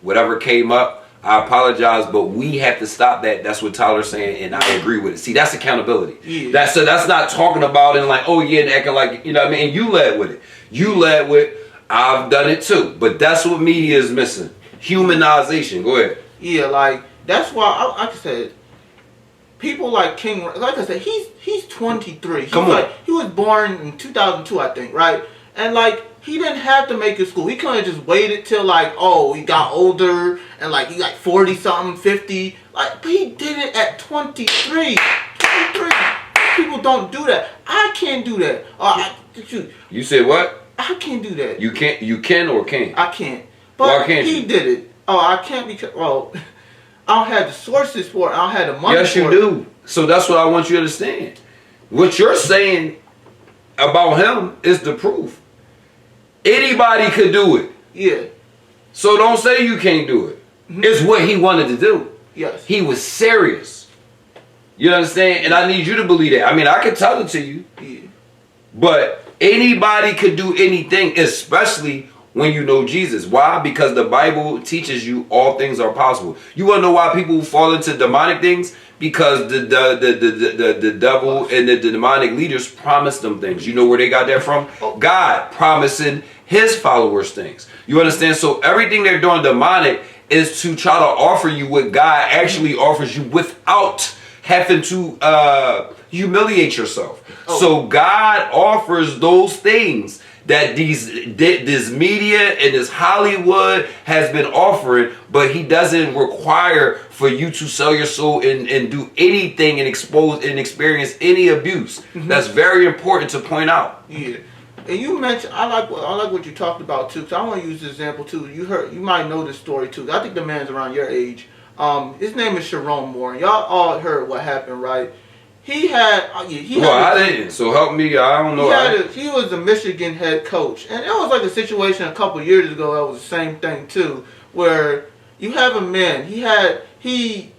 whatever came up. I apologize, but we have to stop that. That's what Tyler's saying, and I agree with it. See, that's accountability. Yeah. That's not talking about and like, oh yeah, and acting like, you know what I mean? And you led with it. You led with, I've done it too. But that's what media is missing. Humanization. Go ahead. Yeah, like that's why like I said, people like King, like I said, he's 23. He was born in 2002, I think, right? And like he didn't have to make his school. He could have just waited till like, he got older and like he like 40 something, 50. Like, but he did it at 23. 23. People don't do that. I can't do that. You said what? I can't do that. You can't. You can or can't? I can't. But why can't he you? did it. I can't because I don't have the sources for it. I don't have the money for it. Yes, you do. So that's what I want you to understand. What you're saying about him is the proof. Anybody could do it. Yeah. So don't say you can't do it. Mm-hmm. It's what he wanted to do. Yes. He was serious. You understand? And I need you to believe that. I mean, I can tell it to you. Yeah. But anybody could do anything, especially when you know Jesus. Why? Because the Bible teaches you all things are possible. You want to know why people fall into demonic things? Because the devil and the demonic leaders promised them things. You know where they got that from? God promising his followers things. You understand? So everything they're doing demonic is to try to offer you what God actually offers you without having to humiliate yourself. So God offers those things that this media and this Hollywood has been offering, but he doesn't require for you to sell your soul and do anything and expose and experience any abuse. Mm-hmm. That's very important to point out. Yeah. And you mentioned, I like what you talked about too, because I want to use this example too. You might know this story too. I think the man's around your age. His name is Sharon Moore. Y'all all heard what happened, right? I didn't. So help me. I don't know. He was the Michigan head coach, and it was like a situation a couple years ago that was the same thing too, where you have a man. He he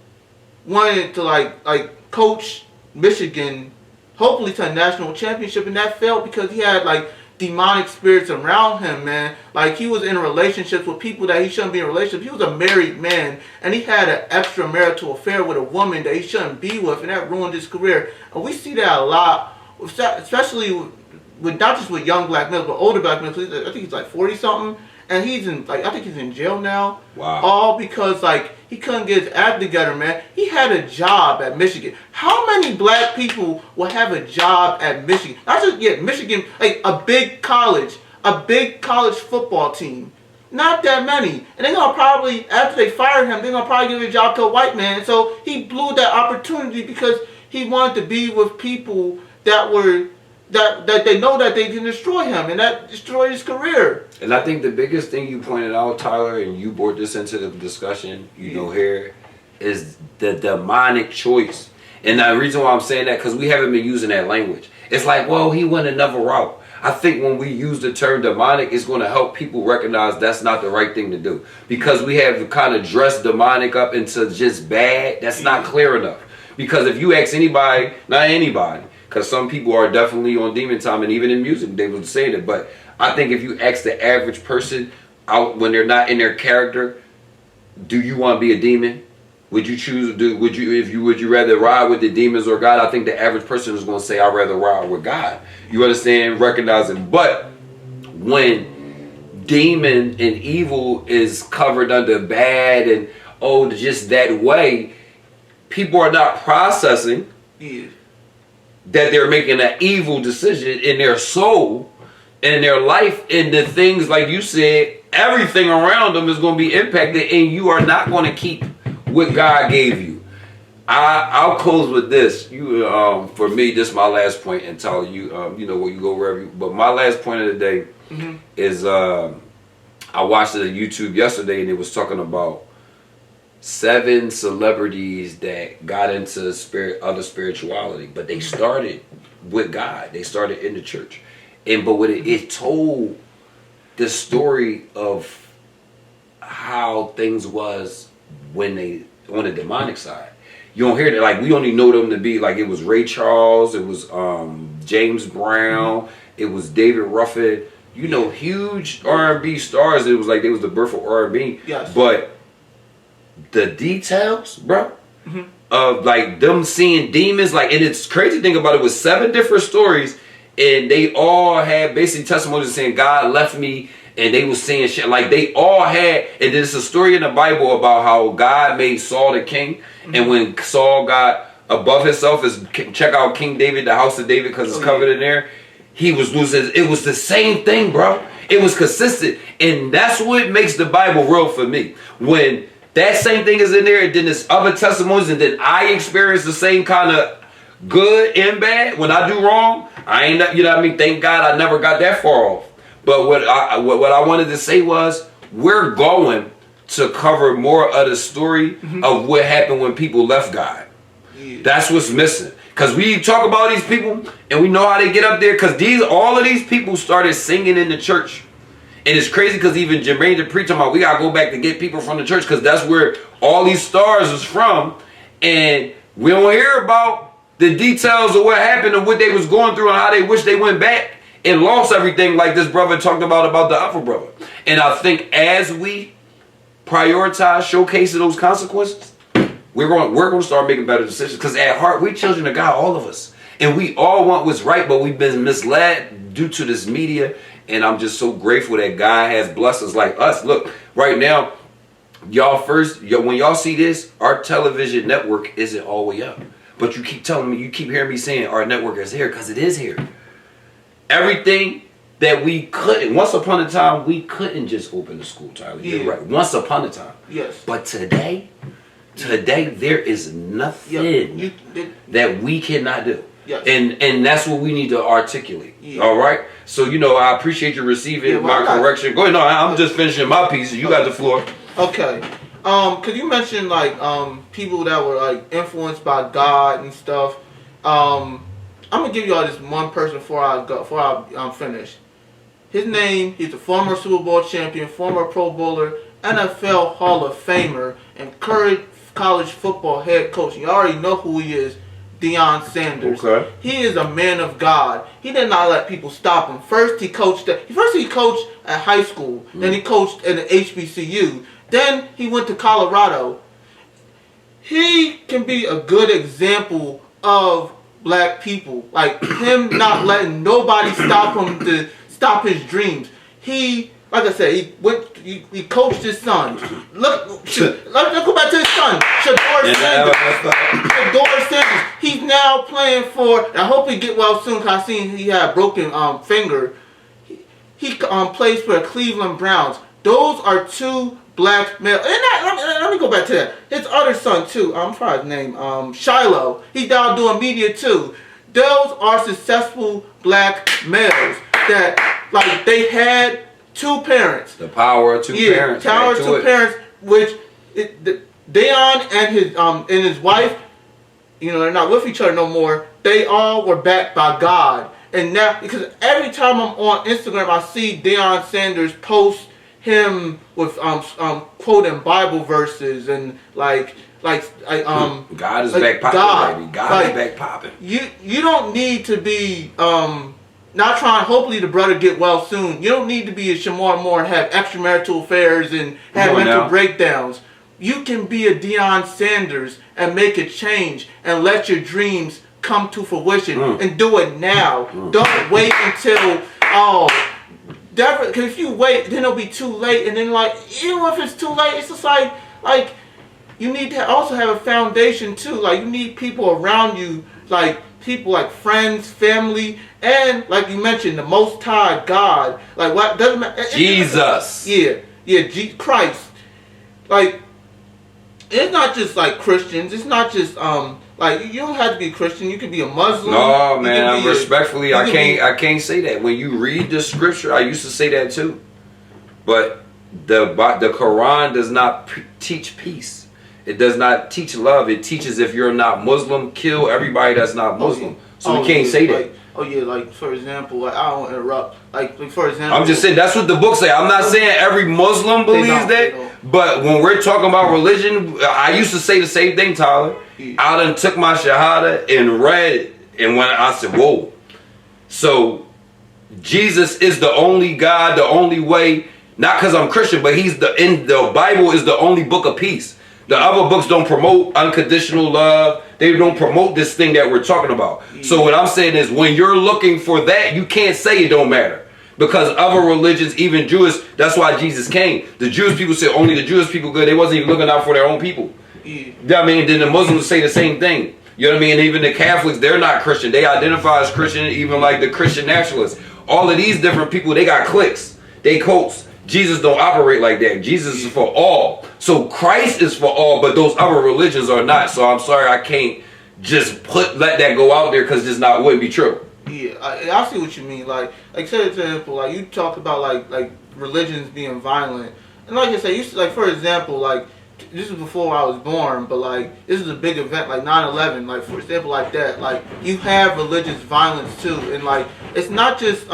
wanted to like coach Michigan, hopefully to a national championship, and that failed because he had like demonic spirits around him, man. Like he was in relationships with people that he shouldn't be in relationships. He was a married man, and he had an extramarital affair with a woman that he shouldn't be with, and that ruined his career. And we see that a lot, especially with not just with young black males, but older black males. I think he's like 40 something, and he's in like I think he's in jail now. Wow. All because like he couldn't get his act together, man. He had a job at Michigan. How many black people will have a job at Michigan? Not just Michigan, like a big college football team. Not that many. And they're gonna probably, after they fire him, they're gonna probably give a job to a white man. So he blew that opportunity because he wanted to be with people that were that they know that they can destroy him, and that destroyed his career. And I think the biggest thing you pointed out, Tyler, and you brought this into the discussion, here, is the demonic choice. And the reason why I'm saying that, because we haven't been using that language. It's like, well, he went another route. I think when we use the term demonic, it's going to help people recognize that's not the right thing to do. Because we have kind of dressed demonic up into just bad, that's not clear enough. Because if you ask anybody, not anybody, because some people are definitely on demon time, and even in music, they would say that. But I think if you ask the average person out when they're not in their character, do you want to be a demon? Would you choose? Would you rather ride with the demons or God? I think the average person is going to say, I'd rather ride with God. You understand? Recognizing. But when demon and evil is covered under bad and just that way, people are not processing. Yeah. That they're making an evil decision in their soul and in their life, and the things like you said, everything around them is going to be impacted, and you are not going to keep what God gave you. I'll close with this. For me, this is my last point, and Tyler, you know where you go wherever. But my last point of the day is I watched it on YouTube yesterday, and it was talking about 7 celebrities that got into other spirituality, but they started with God. They started in the church, but what it told the story of how things was when they on the demonic side. You don't hear that, like we only know them to be like it was Ray Charles, it was James Brown, it was David Ruffin. Huge R&B stars. It was like they was the birth of R&B. Yes. But the details, bro, of like them seeing demons, like, and it's crazy thing about it was 7 different stories, and they all had basically testimonies saying God left me, and they was saying shit like they all had. And there's a story in the Bible about how God made Saul the king, and when Saul got above himself, is check out King David, the house of David, because it's covered in there. He was losing. It was the same thing, bro. It was consistent, and that's what makes the Bible real for me. When that same thing is in there, and then there's other testimonies, and then I experience the same kind of good and bad. When I do wrong, I ain't, what I mean? Thank God I never got that far off. But what I wanted to say was, we're going to cover more of the story of what happened when people left God. Yeah. That's what's missing. Because we talk about these people, and we know how they get up there, because all of these people started singing in the church. And it's crazy because even Jermaine the preacher about we gotta go back to get people from the church, because that's where all these stars is from, and we don't hear about the details of what happened and what they was going through and how they wish they went back and lost everything, like this brother talked about the other brother. And I think as we prioritize showcasing those consequences, we're going to start making better decisions, because at heart we're children of God, all of us, and we all want what's right, but we've been misled due to this media. And I'm just so grateful that God has blessed us like us. Look, right now, when y'all see this, our television network isn't all the way up. But you keep telling me, you keep hearing me saying our network is here, because it is here. Everything that we couldn't, once upon a time, we couldn't just open the school, Tyler. Yeah. You're right. Once upon a time. Yes. But today, there is nothing that we cannot do. Yes. And that's what we need to articulate. Yeah. All right. So I appreciate you receiving my correction. Go ahead. No, I'm just finishing my piece. You got the floor. Okay. Cause you mentioned like people that were like influenced by God and stuff. I'm gonna give y'all this one person before I finish. His name. He's a former Super Bowl champion, former Pro Bowler, NFL Hall of Famer, and current college football head coach. You already know who he is. Deion Sanders. Okay. He is a man of God. He did not let people stop him. First he coached at high school. Then he coached at the HBCU. Then he went to Colorado. He can be a good example of black people. Like him not letting nobody stop him to stop his dreams. Like I said, he coached his son. Let's go back to his son, Shador Sanders. He's now playing for, and I hope he get well soon because I seen he had a broken finger. He plays for the Cleveland Browns. Those are two black males. Let me go back to that. His other son too, I'm trying his name, Shiloh. He's down doing media too. Those are successful black males that, like, they had two parents. The power of two parents. Power of two parents, which Deion and his wife, they're not with each other no more. They all were backed by God. And now, because every time I'm on Instagram, I see Deion Sanders post him with quoting Bible verses and God is back popping, baby. God is back popping. You don't need to be not trying. Hopefully the brother get well soon. You don't need to be a Shamar Moore and have extramarital affairs and have mental breakdowns. You can be a Deion Sanders and make a change and let your dreams come to fruition and do it now. Don't wait until because if you wait, then it'll be too late. And then, like, even if it's too late, it's just like you need to also have a foundation too. Like, you need people around you, like people like friends, family, and like you mentioned, the Most High God. Like, what doesn't matter? Jesus. Christ. Like, it's not just like Christians. It's not just like, you don't have to be a Christian. You can be a Muslim. No, man. I can't say that. When you read the scripture, I used to say that too. But the Quran does not teach peace. It does not teach love. It teaches if you're not Muslim, kill everybody that's not Muslim. So we can't say that. Like, for example, like, I don't interrupt. Like, for example, I'm just saying that's what the book say. I'm not saying every Muslim believes that, but when we're talking about religion, I used to say the same thing, Tyler. I done took my shahada and read it, and when I said, whoa. So Jesus is the only God, the only way, not because I'm Christian, but the Bible is the only book of peace. The other books don't promote unconditional love. They don't promote this thing that we're talking about. So what I'm saying is, when you're looking for that, you can't say it don't matter. Because other religions, even Jewish, that's why Jesus came. The Jewish people said only the Jewish people good. They wasn't even looking out for their own people. I mean, then the Muslims say the same thing. You know what I mean? And even the Catholics, they're not Christian. They identify as Christian, even like the Christian nationalists. All of these different people, they got cliques. They cults. Jesus don't operate like that. Jesus is for all. So Christ is for all, but those other religions are not. So I'm sorry, I can't just let that go out there because it's not wouldn't be true. Yeah, I see what you mean. Like say, for example, like you talk about like religions being violent, and like I say, like, for example, like, this is before I was born, but like, this is a big event like 9/11, like, for example, like that. Like, you have religious violence too, and like, it's not just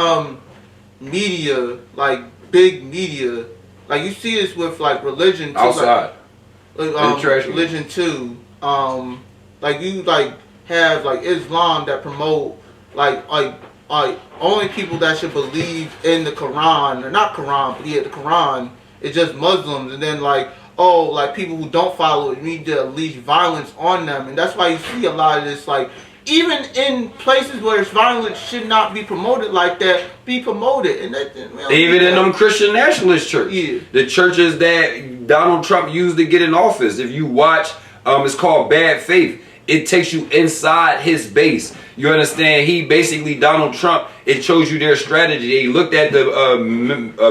media, like big media. Like, you see this with like religion too, outside, religion too. Like, you like have like Islam that promote like only people that should believe in the Quran, or not Quran, but the Quran. It's just Muslims, and then like people who don't follow it need to unleash violence on them, and that's why you see a lot of this, like, even in places where it's violence should not be promoted like that, be promoted. And even in them Christian nationalist churches, the churches that Donald Trump used to get in office. If you watch, it's called Bad Faith. It takes you inside his base. You understand? He basically, Donald Trump, it shows you their strategy. They looked at the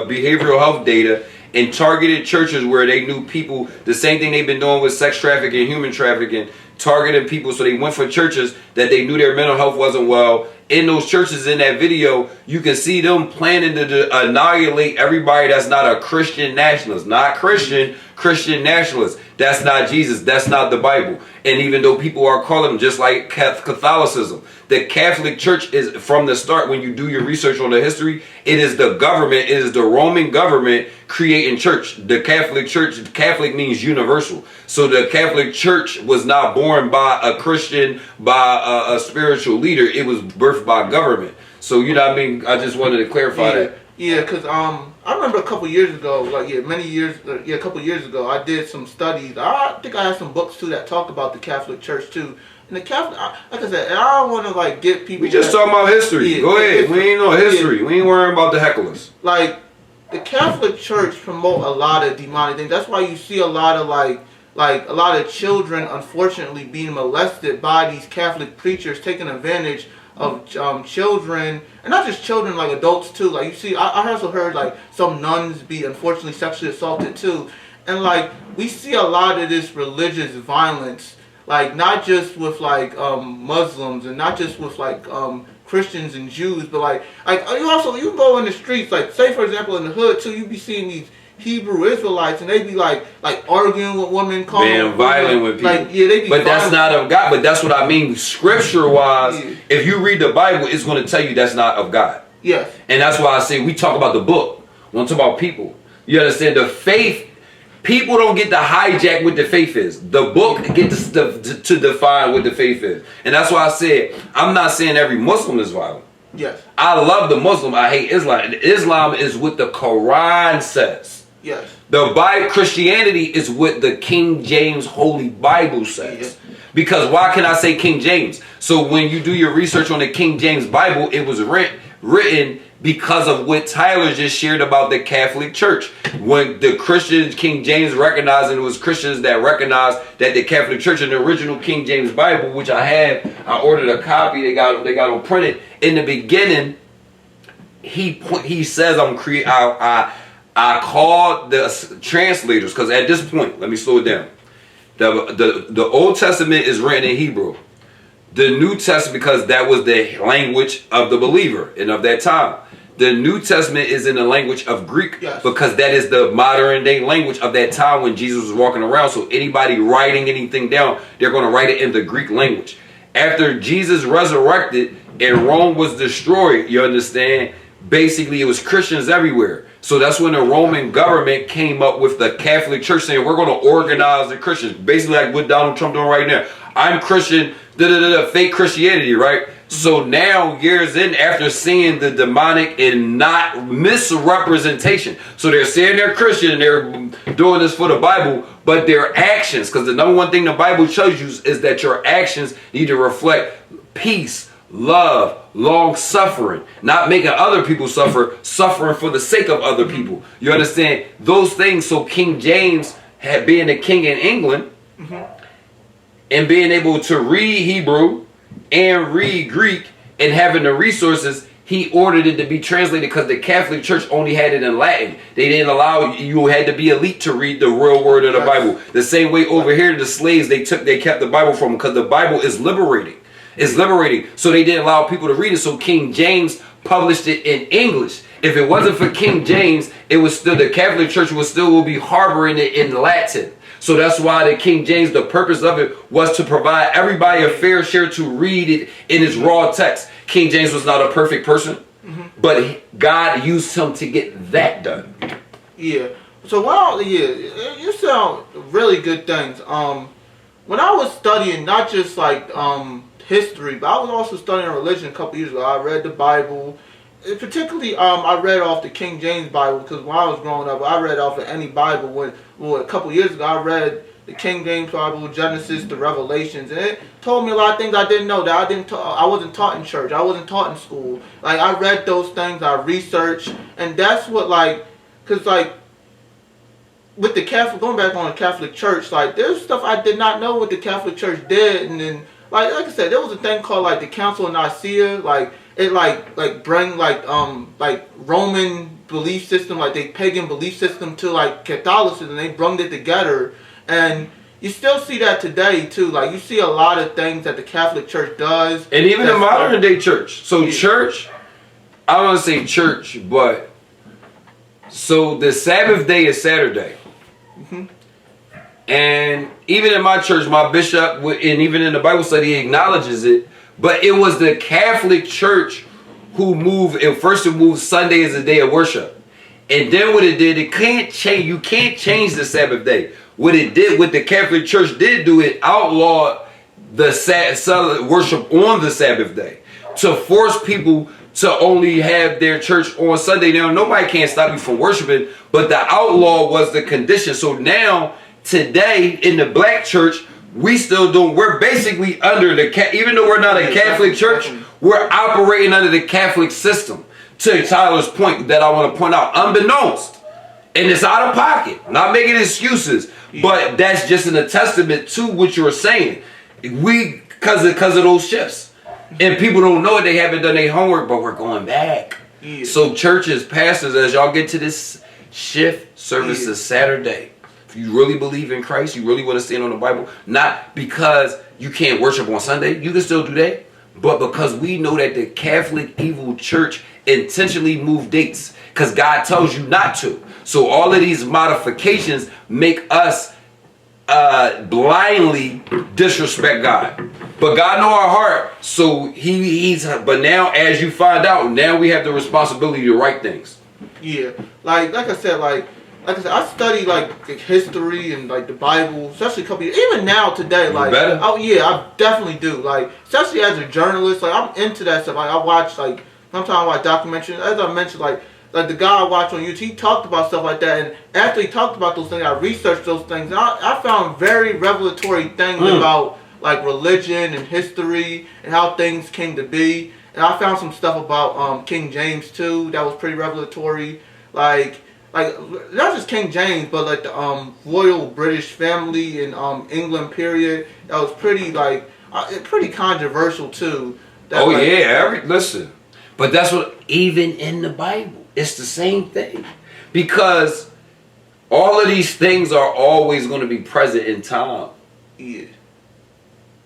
behavioral health data and targeted churches where they knew people, the same thing they've been doing with sex trafficking, human trafficking, targeting people. So they went for churches that they knew their mental health wasn't well. In those churches, in that video, you can see them planning to annihilate everybody that's not a Christian nationalist. Not Christian, Christian nationalists. That's not Jesus. That's not the Bible. And even though people are calling them just like Catholicism, the Catholic Church is from the start, when you do your research on the history, it is the government, it is the Roman government creating church. The Catholic Church, Catholic means universal. So the Catholic Church was not born by a Christian, by a spiritual leader. It was birthed by government. So, you know what I mean? I just wanted to clarify that. Yeah, because I remember a couple years ago, a couple years ago, I did some studies. I think I had some books too that talk about the Catholic Church too. And the Catholic, like I said, I don't want to like get people. We just talking about history. Yeah, go ahead. We ain't no history. We ain't worrying about the hecklers. Like the Catholic Church promote a lot of demonic things. That's why you see a lot of like a lot of children, unfortunately, being molested by these Catholic preachers, taking advantage of children, and not just children, like adults too. Like you see, I also heard like some nuns be unfortunately sexually assaulted too, and like we see a lot of this religious violence, like not just with like Muslims and not just with like Christians and Jews, but like you go in the streets, like say for example in the hood too, you be seeing these Hebrew Israelites, and they be like arguing with women, being violent with people. Like, yeah, they be but that's not of God. But that's what I mean, scripture wise. Yeah. If you read the Bible, it's going to tell you that's not of God. Yes. And that's why I say we talk about the book. We don't talk about people. You understand? The faith, people don't get to hijack what the faith is. The book gets to define what the faith is. And that's why I said I'm not saying every Muslim is violent. Yes. I love the Muslim. I hate Islam. Islam is what the Quran says. Yes. The Bible, Christianity is what the King James Holy Bible says. Yes. Because why can I say King James? So when you do your research on the King James Bible, it was written because of what Tyler just shared about the Catholic Church. When the Christians, King James recognized, and it was Christians that recognized that the Catholic Church in the original King James Bible, which I have, I ordered a copy. They got them printed. In the beginning, he says I called the translators, because at this point, let me slow it down. The Old Testament is written in Hebrew. The New Testament, because that was the language of the believer and of that time. The New Testament is in the language of Greek, yes, because that is the modern day language of that time when Jesus was walking around. So anybody writing anything down, they're going to write it in the Greek language. After Jesus resurrected and Rome was destroyed, you understand, basically it was Christians everywhere. So that's when the Roman government came up with the Catholic Church, saying we're going to organize the Christians. Basically like what Donald Trump doing right now. I'm Christian, fake Christianity, right? So now, years in, after seeing the demonic and not misrepresentation, so they're saying they're Christian and they're doing this for the Bible, but their actions, because the number one thing the Bible shows you is that your actions need to reflect peace, love, long suffering, not making other people suffer, suffering for the sake of other people. You understand those things? So King James had being the king in England, and being able to read Hebrew and read Greek and having the resources, he ordered it to be translated because the Catholic Church only had it in Latin. They didn't allow you had to be elite to read the real word of the Bible. The same way over here, the slaves they kept the Bible from, because the Bible is liberating. It's liberating. So they didn't allow people to read it. So King James published it in English. If it wasn't for King James, it was still, the Catholic Church will be harboring it in Latin. So that's why the King James, the purpose of it was to provide everybody a fair share to read it in its raw text. King James was not a perfect person, but God used him to get that done. Yeah. So you sound really good things. When I was studying not just like history, but I was also studying religion a couple years ago. I read the Bible. Particularly, I read off the King James Bible, because when I was growing up, I read off of any Bible. A couple years ago, I read the King James Bible, Genesis to Revelations, and it told me a lot of things I didn't know, that I wasn't taught in church, I wasn't taught in school. Like, I read those things, I researched, and that's what, because with the Catholic, going back on the Catholic Church, there's stuff I did not know what the Catholic Church did, and then, like I said, there was a thing called, the Council of Nicaea, it bring Roman belief system, the pagan belief system to Catholicism. They brung it together, and you still see that today too. You see a lot of things that the Catholic Church does, and even the modern day church. So church, I don't want to say church, but so the Sabbath day is Saturday. And even in my church, my bishop, and even in the Bible study, he acknowledges it. But it was the Catholic Church who moved, and first it moved Sunday as a day of worship. And then what it did, it can't change. You can't change the Sabbath day. What it did, what the Catholic Church did do, it outlawed the worship on the Sabbath day to force people to only have their church on Sunday. Now, nobody can't stop you from worshiping, but the outlaw was the condition. So now, today, in the black church, we still don't, we're basically under the, even though we're not a Catholic church, we're operating under the Catholic system. To Tyler's point that I want to point out, unbeknownst, and it's out of pocket, not making excuses, but that's just a testament to what you're saying. We, because of those shifts. And people don't know it, they haven't done their homework, but we're going back. Yeah. So churches, pastors, as y'all get to this shift service this Saturday, if you really believe in Christ, you really want to stand on the Bible, not because you can't worship on Sunday, you can still do that, but because we know that the Catholic evil church intentionally moved dates because God tells you not to. So all of these modifications make us blindly disrespect God. But God know our heart, so but now, as you find out, now we have the responsibility to write things. Yeah, like I said, I study like history and like the Bible, especially a couple years, even now today. Like, oh yeah, I definitely do. Like, especially as a journalist, like I'm into that stuff. Like I watch, like sometimes I watch documentaries. As I mentioned, like the guy I watched on YouTube, he talked about stuff like that. And after he talked about those things, I researched those things. And I found very revelatory things about like religion and history and how things came to be. And I found some stuff about King James too that was pretty revelatory. Like not just King James, but like the royal British family in England period. That was pretty pretty controversial too. That, listen, but that's what, even in the Bible, it's the same thing, because all of these things are always going to be present in time. Yeah.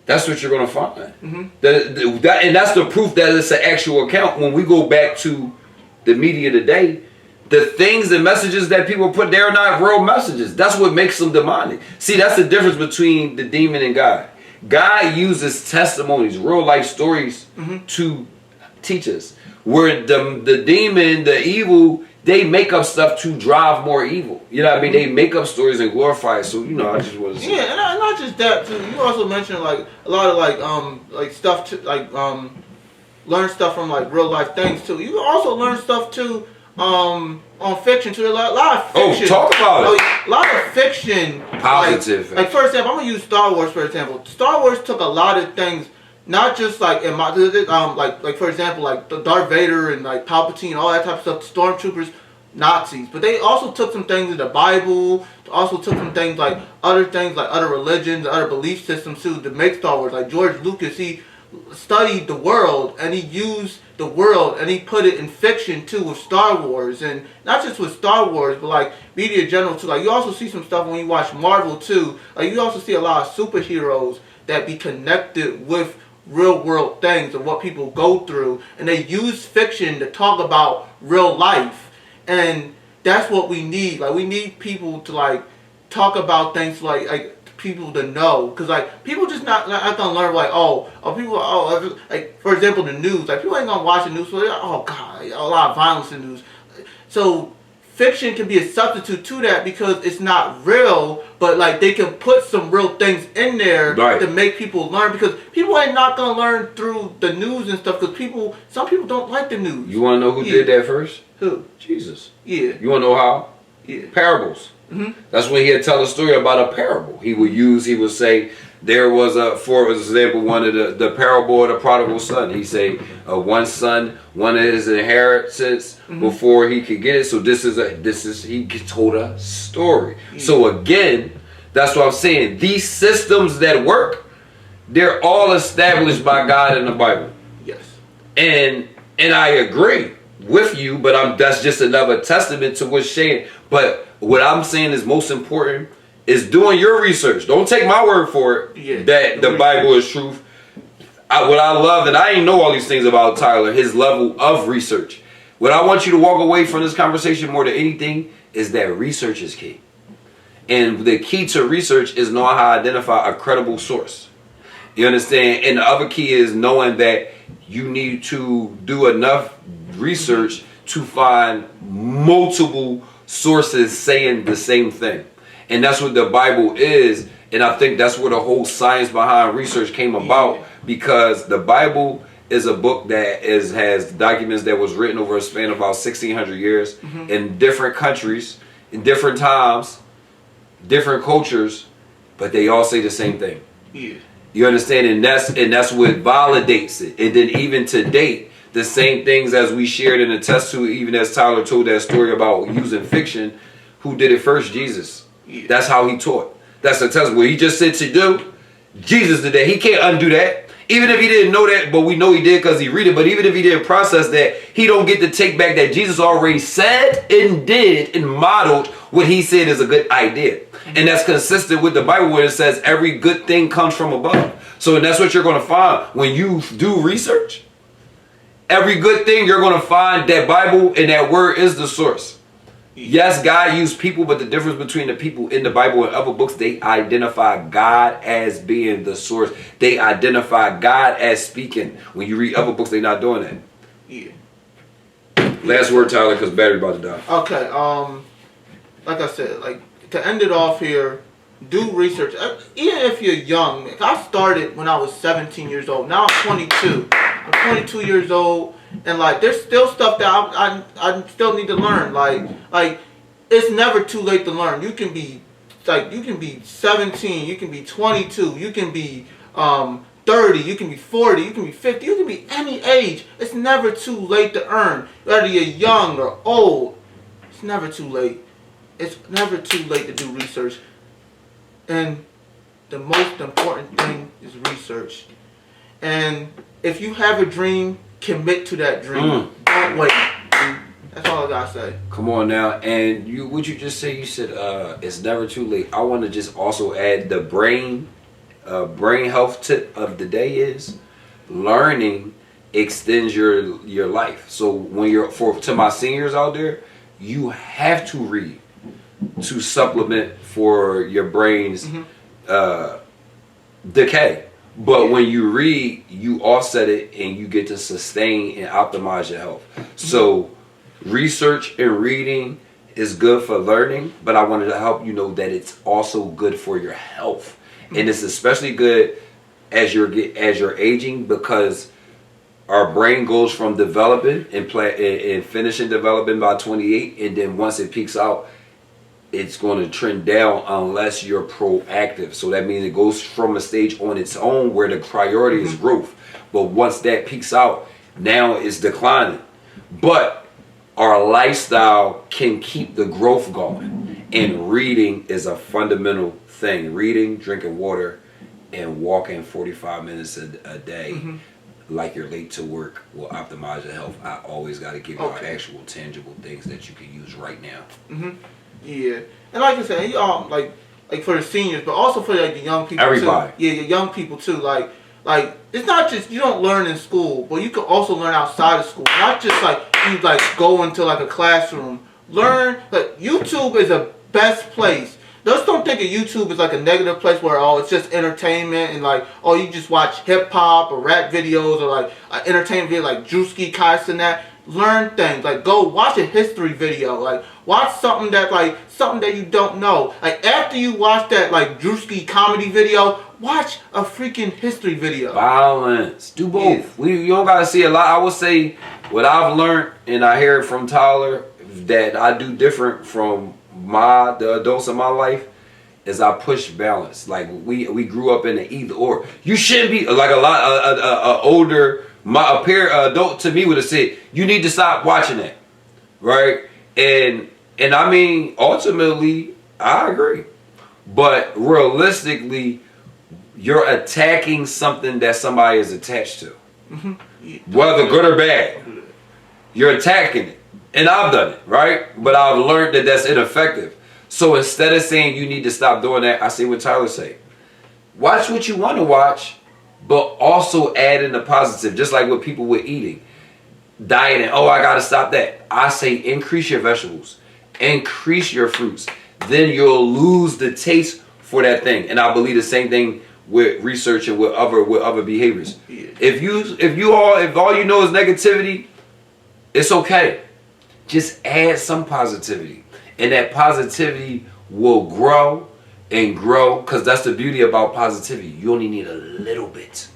That's what you're going to find. Mm-hmm. And that's the proof that it's an actual account. When we go back to the media today, the things and messages that people put there are not real messages. That's what makes them demonic. See, that's the difference between the demon and God. God uses testimonies, real life stories, to teach us. Where the demon, the evil, they make up stuff to drive more evil. You know what I mean? They make up stories and glorify it. So, I just want to say. Yeah, and not just that too. You also mentioned like a lot of like stuff to learn stuff from like real life things too. You can also learn stuff too on fiction too. A lot of fiction. Oh, talk about it. A lot of fiction. Positive. Like for example, I'm gonna use Star Wars for example. Star Wars took a lot of things. Not just like in my like for example like the Darth Vader and like Palpatine, all that type of stuff, stormtroopers, Nazis, but they also took some things in the Bible, also took some things like other religions, other belief systems too to make Star Wars. Like George Lucas, he studied the world and he used the world and he put it in fiction too with Star Wars, and not just with Star Wars but like media in general too. Like you also see some stuff when you watch Marvel too. Like you also see a lot of superheroes that be connected with real world things and what people go through, and they use fiction to talk about real life, and that's what we need. Like we need people to like talk about things like people to know, because like people just not gonna learn like people like for example the news, like people ain't gonna watch the news, so oh god, a lot of violence in the news. So fiction can be a substitute to that because it's not real, but like they can put some real things in there to make people learn, because people ain't not gonna learn through the news and stuff, because some people don't like the news. You want to know who did that first? Who? Jesus. Yeah. You want to know how? Yeah. Parables. Mm-hmm. That's when he'd tell a story about a parable. He would say, there was for example, one of the parable of the prodigal son. He say one son wanted his inheritance before he could get it. So he told a story. Yeah. So again, that's what I'm saying. These systems that work, they're all established by God in the Bible. Yes. And I agree with you, but that's just another testament to what's saying. But what I'm saying is most important is doing your research. Don't take my word for it that the Bible is truth. What I love, and I ain't know all these things about Tyler, his level of research. What I want you to walk away from this conversation more than anything is that research is key. And the key to research is knowing how to identify a credible source. You understand? And the other key is knowing that you need to do enough research to find multiple sources saying the same thing. And that's what the Bible is. And I think that's where the whole science behind research came about, because the Bible is a book that has documents that was written over a span of about 1,600 years in different countries, in different times, different cultures, but they all say the same thing. Yeah. You understand? And that's what validates it. And then even to date, the same things as we shared and attest to, even as Tyler told that story about using fiction, who did it first? Jesus. Yeah. That's how he taught. That's a test. What he just said to do, Jesus did that. He can't undo that. Even if he didn't know that, but we know he did because he read it. But even if he didn't process that, he don't get to take back that Jesus already said and did and modeled what he said is a good idea. And that's consistent with the Bible, where it says every good thing comes from above. So that's what you're going to find when you do research. Every good thing, you're going to find that Bible and that word is the source. Yes, God used people, but the difference between the people in the Bible and other books, they identify God as being the source. They identify God as speaking. When you read other books, they're not doing that. Yeah. Last word, Tyler, because battery about to die. Okay. Like I said, like to end it off here, do research. Even if you're young, I started when I was 17 years old. Now I'm 22. I'm 22 years old. And like, there's still stuff that I still need to learn. Like it's never too late to learn. You can be 17, you can be 22, you can be 30, you can be 40, you can be 50, you can be any age. It's never too late to earn. Whether you're young or old, it's never too late. It's never too late to do research. And the most important thing is research. And if you have a dream, commit to that dream. Don't wait. That's all I gotta say. Come on now. And what you just say? You said it's never too late. I want to just also add the brain health tip of the day is learning extends your life. So when to my seniors out there, you have to read to supplement for your brain's decay. But when you read, you offset it and you get to sustain and optimize your health. So research and reading is good for learning, but I wanted to help you know that it's also good for your health. And it's especially good as you're aging, because our brain goes from developing and finishing developing by 28, and then once it peaks out, it's going to trend down unless you're proactive. So that means it goes from a stage on its own where the priority is growth. But once that peaks out, now it's declining. But our lifestyle can keep the growth going. And reading is a fundamental thing. Reading, drinking water, and walking 45 minutes a day like you're late to work will optimize your health. I always got to give you actual tangible things that you can use right now. Yeah, and like I said, like for the seniors, but also for like the young people. Everybody. Too. Yeah, the young people too. Like it's not just you don't learn in school, but you can also learn outside of school. Not just like you like go into like a classroom. Learn. Like YouTube is the best place. Just don't think of YouTube as like a negative place where it's just entertainment and like you just watch hip hop or rap videos or like entertainment video like Drewski, Kais and that. Learn things, like go watch a history video, like watch something that you don't know. Like after you watch that like Drewski comedy video, watch a freaking history video. Balance. Do both. Yeah. You don't gotta see a lot. I would say what I've learned, and I hear it from Tyler, that I do different from the adults in my life, is I push balance. Like we grew up in the either or. You shouldn't be like older. A peer adult to me would have said, you need to stop watching that, right? And I mean, ultimately, I agree. But realistically, you're attacking something that somebody is attached to. Whether good or bad. You're attacking it. And I've done it, right? But I've learned that that's ineffective. So instead of saying you need to stop doing that, I say what Tyler say. Watch what you want to watch, but also add in the positive, just like with people with eating. Dieting, I got to stop that. I say increase your vegetables. Increase your fruits. then you'll lose the taste for that thing. And I believe the same thing with research and with other behaviors. Yeah. If all you know is negativity, it's okay. Just add some positivity, and that positivity will grow and grow. Because that's the beauty about positivity. You only need a little bit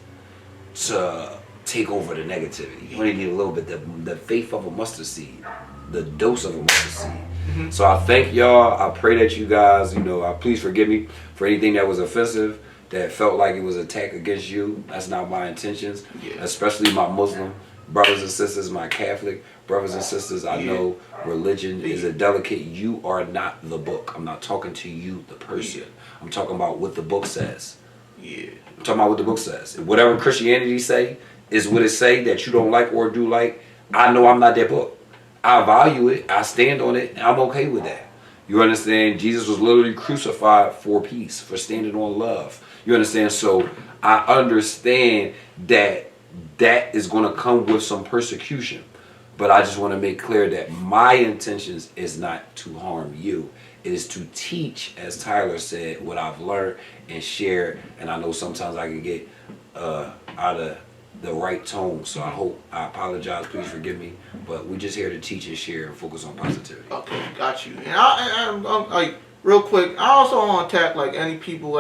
to take over the negativity. You only need a little bit, the faith of a mustard seed, the dose of a mustard seed. Mm-hmm. So I thank y'all. I pray that you guys, please forgive me for anything that was offensive, that felt like it was an attack against you. That's not my intentions. Yeah. Especially my Muslim brothers and sisters, my Catholic brothers and sisters. I know religion is a delicate. You are not the book. I'm not talking to you, the person. I'm talking about what the book says. Yeah. I'm talking about what the book says. Whatever Christianity say is what it say that you don't like or do like. I know I'm not that book. I value it. I stand on it. And I'm okay with that. You understand? Jesus was literally crucified for peace, for standing on love. You understand? So I understand that is going to come with some persecution. But I just want to make clear that my intentions is not to harm you. It is to teach, as Tyler said, what I've learned and share. And I know sometimes I can get out of the right tone. So I apologize. Please forgive me. But we're just here to teach and share and focus on positivity. Okay, got you. And I'm like, real quick, I also want to attack, like, any people,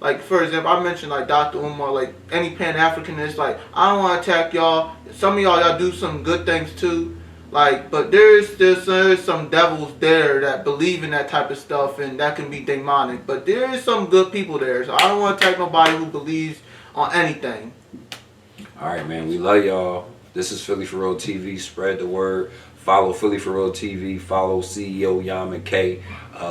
like, for example, I mentioned, like, Dr. Umar, like, any Pan-Africanist, like, I don't want to attack y'all. Some of y'all do some good things, too. Like, but there's some devils there that believe in that type of stuff, and that can be demonic. But there is some good people there, so I don't want to attack nobody who believes on anything. All right, man. We love y'all. This is Philly For Real TV. Spread the word. Follow Philly For Real TV. Follow CEO Jan Mckay.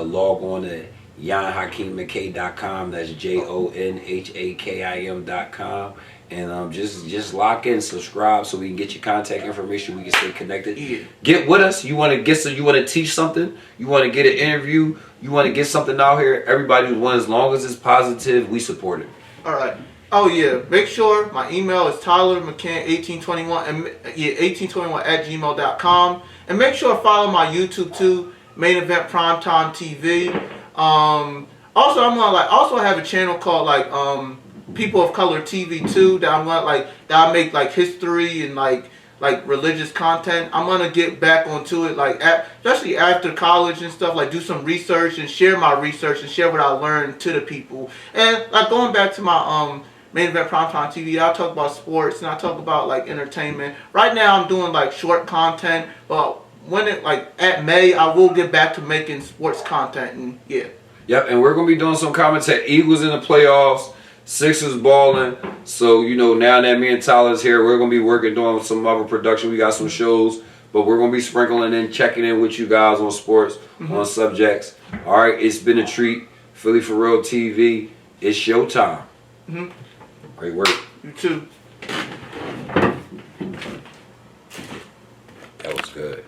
Log on to JonHakimMckay.com. That's JonHakim.com. And just lock in, subscribe, so we can get your contact information. We can stay connected. Yeah. Get with us. You want to teach something. You want to get an interview. You want to get something out here. Everybody who wants, as long as it's positive, we support it. All right. Oh yeah. Make sure my email is TylerMcCann1821 and 1821@gmail.com. And make sure to follow my YouTube too, Main Event Primetime TV. Also I have a channel called People of Color TV too, that I make like history and like religious content. I'm gonna get back onto it, especially after college and stuff, like do some research and share my research and share what I learned to the people. And like going back to my Main Event Primetime TV, I talk about sports and I talk about like entertainment. Right now I'm doing like short content, but when at May, I will get back to making sports content, and yeah. Yep, and we're gonna be doing some commentary. Eagles in the playoffs. Sixers balling. So, now that me and Tyler's here, we're going to be working doing some other production. We got some shows, but we're going to be sprinkling in, checking in with you guys on sports, on subjects. All right, it's been a treat. Philly For Real TV. It's showtime. Great work. You too.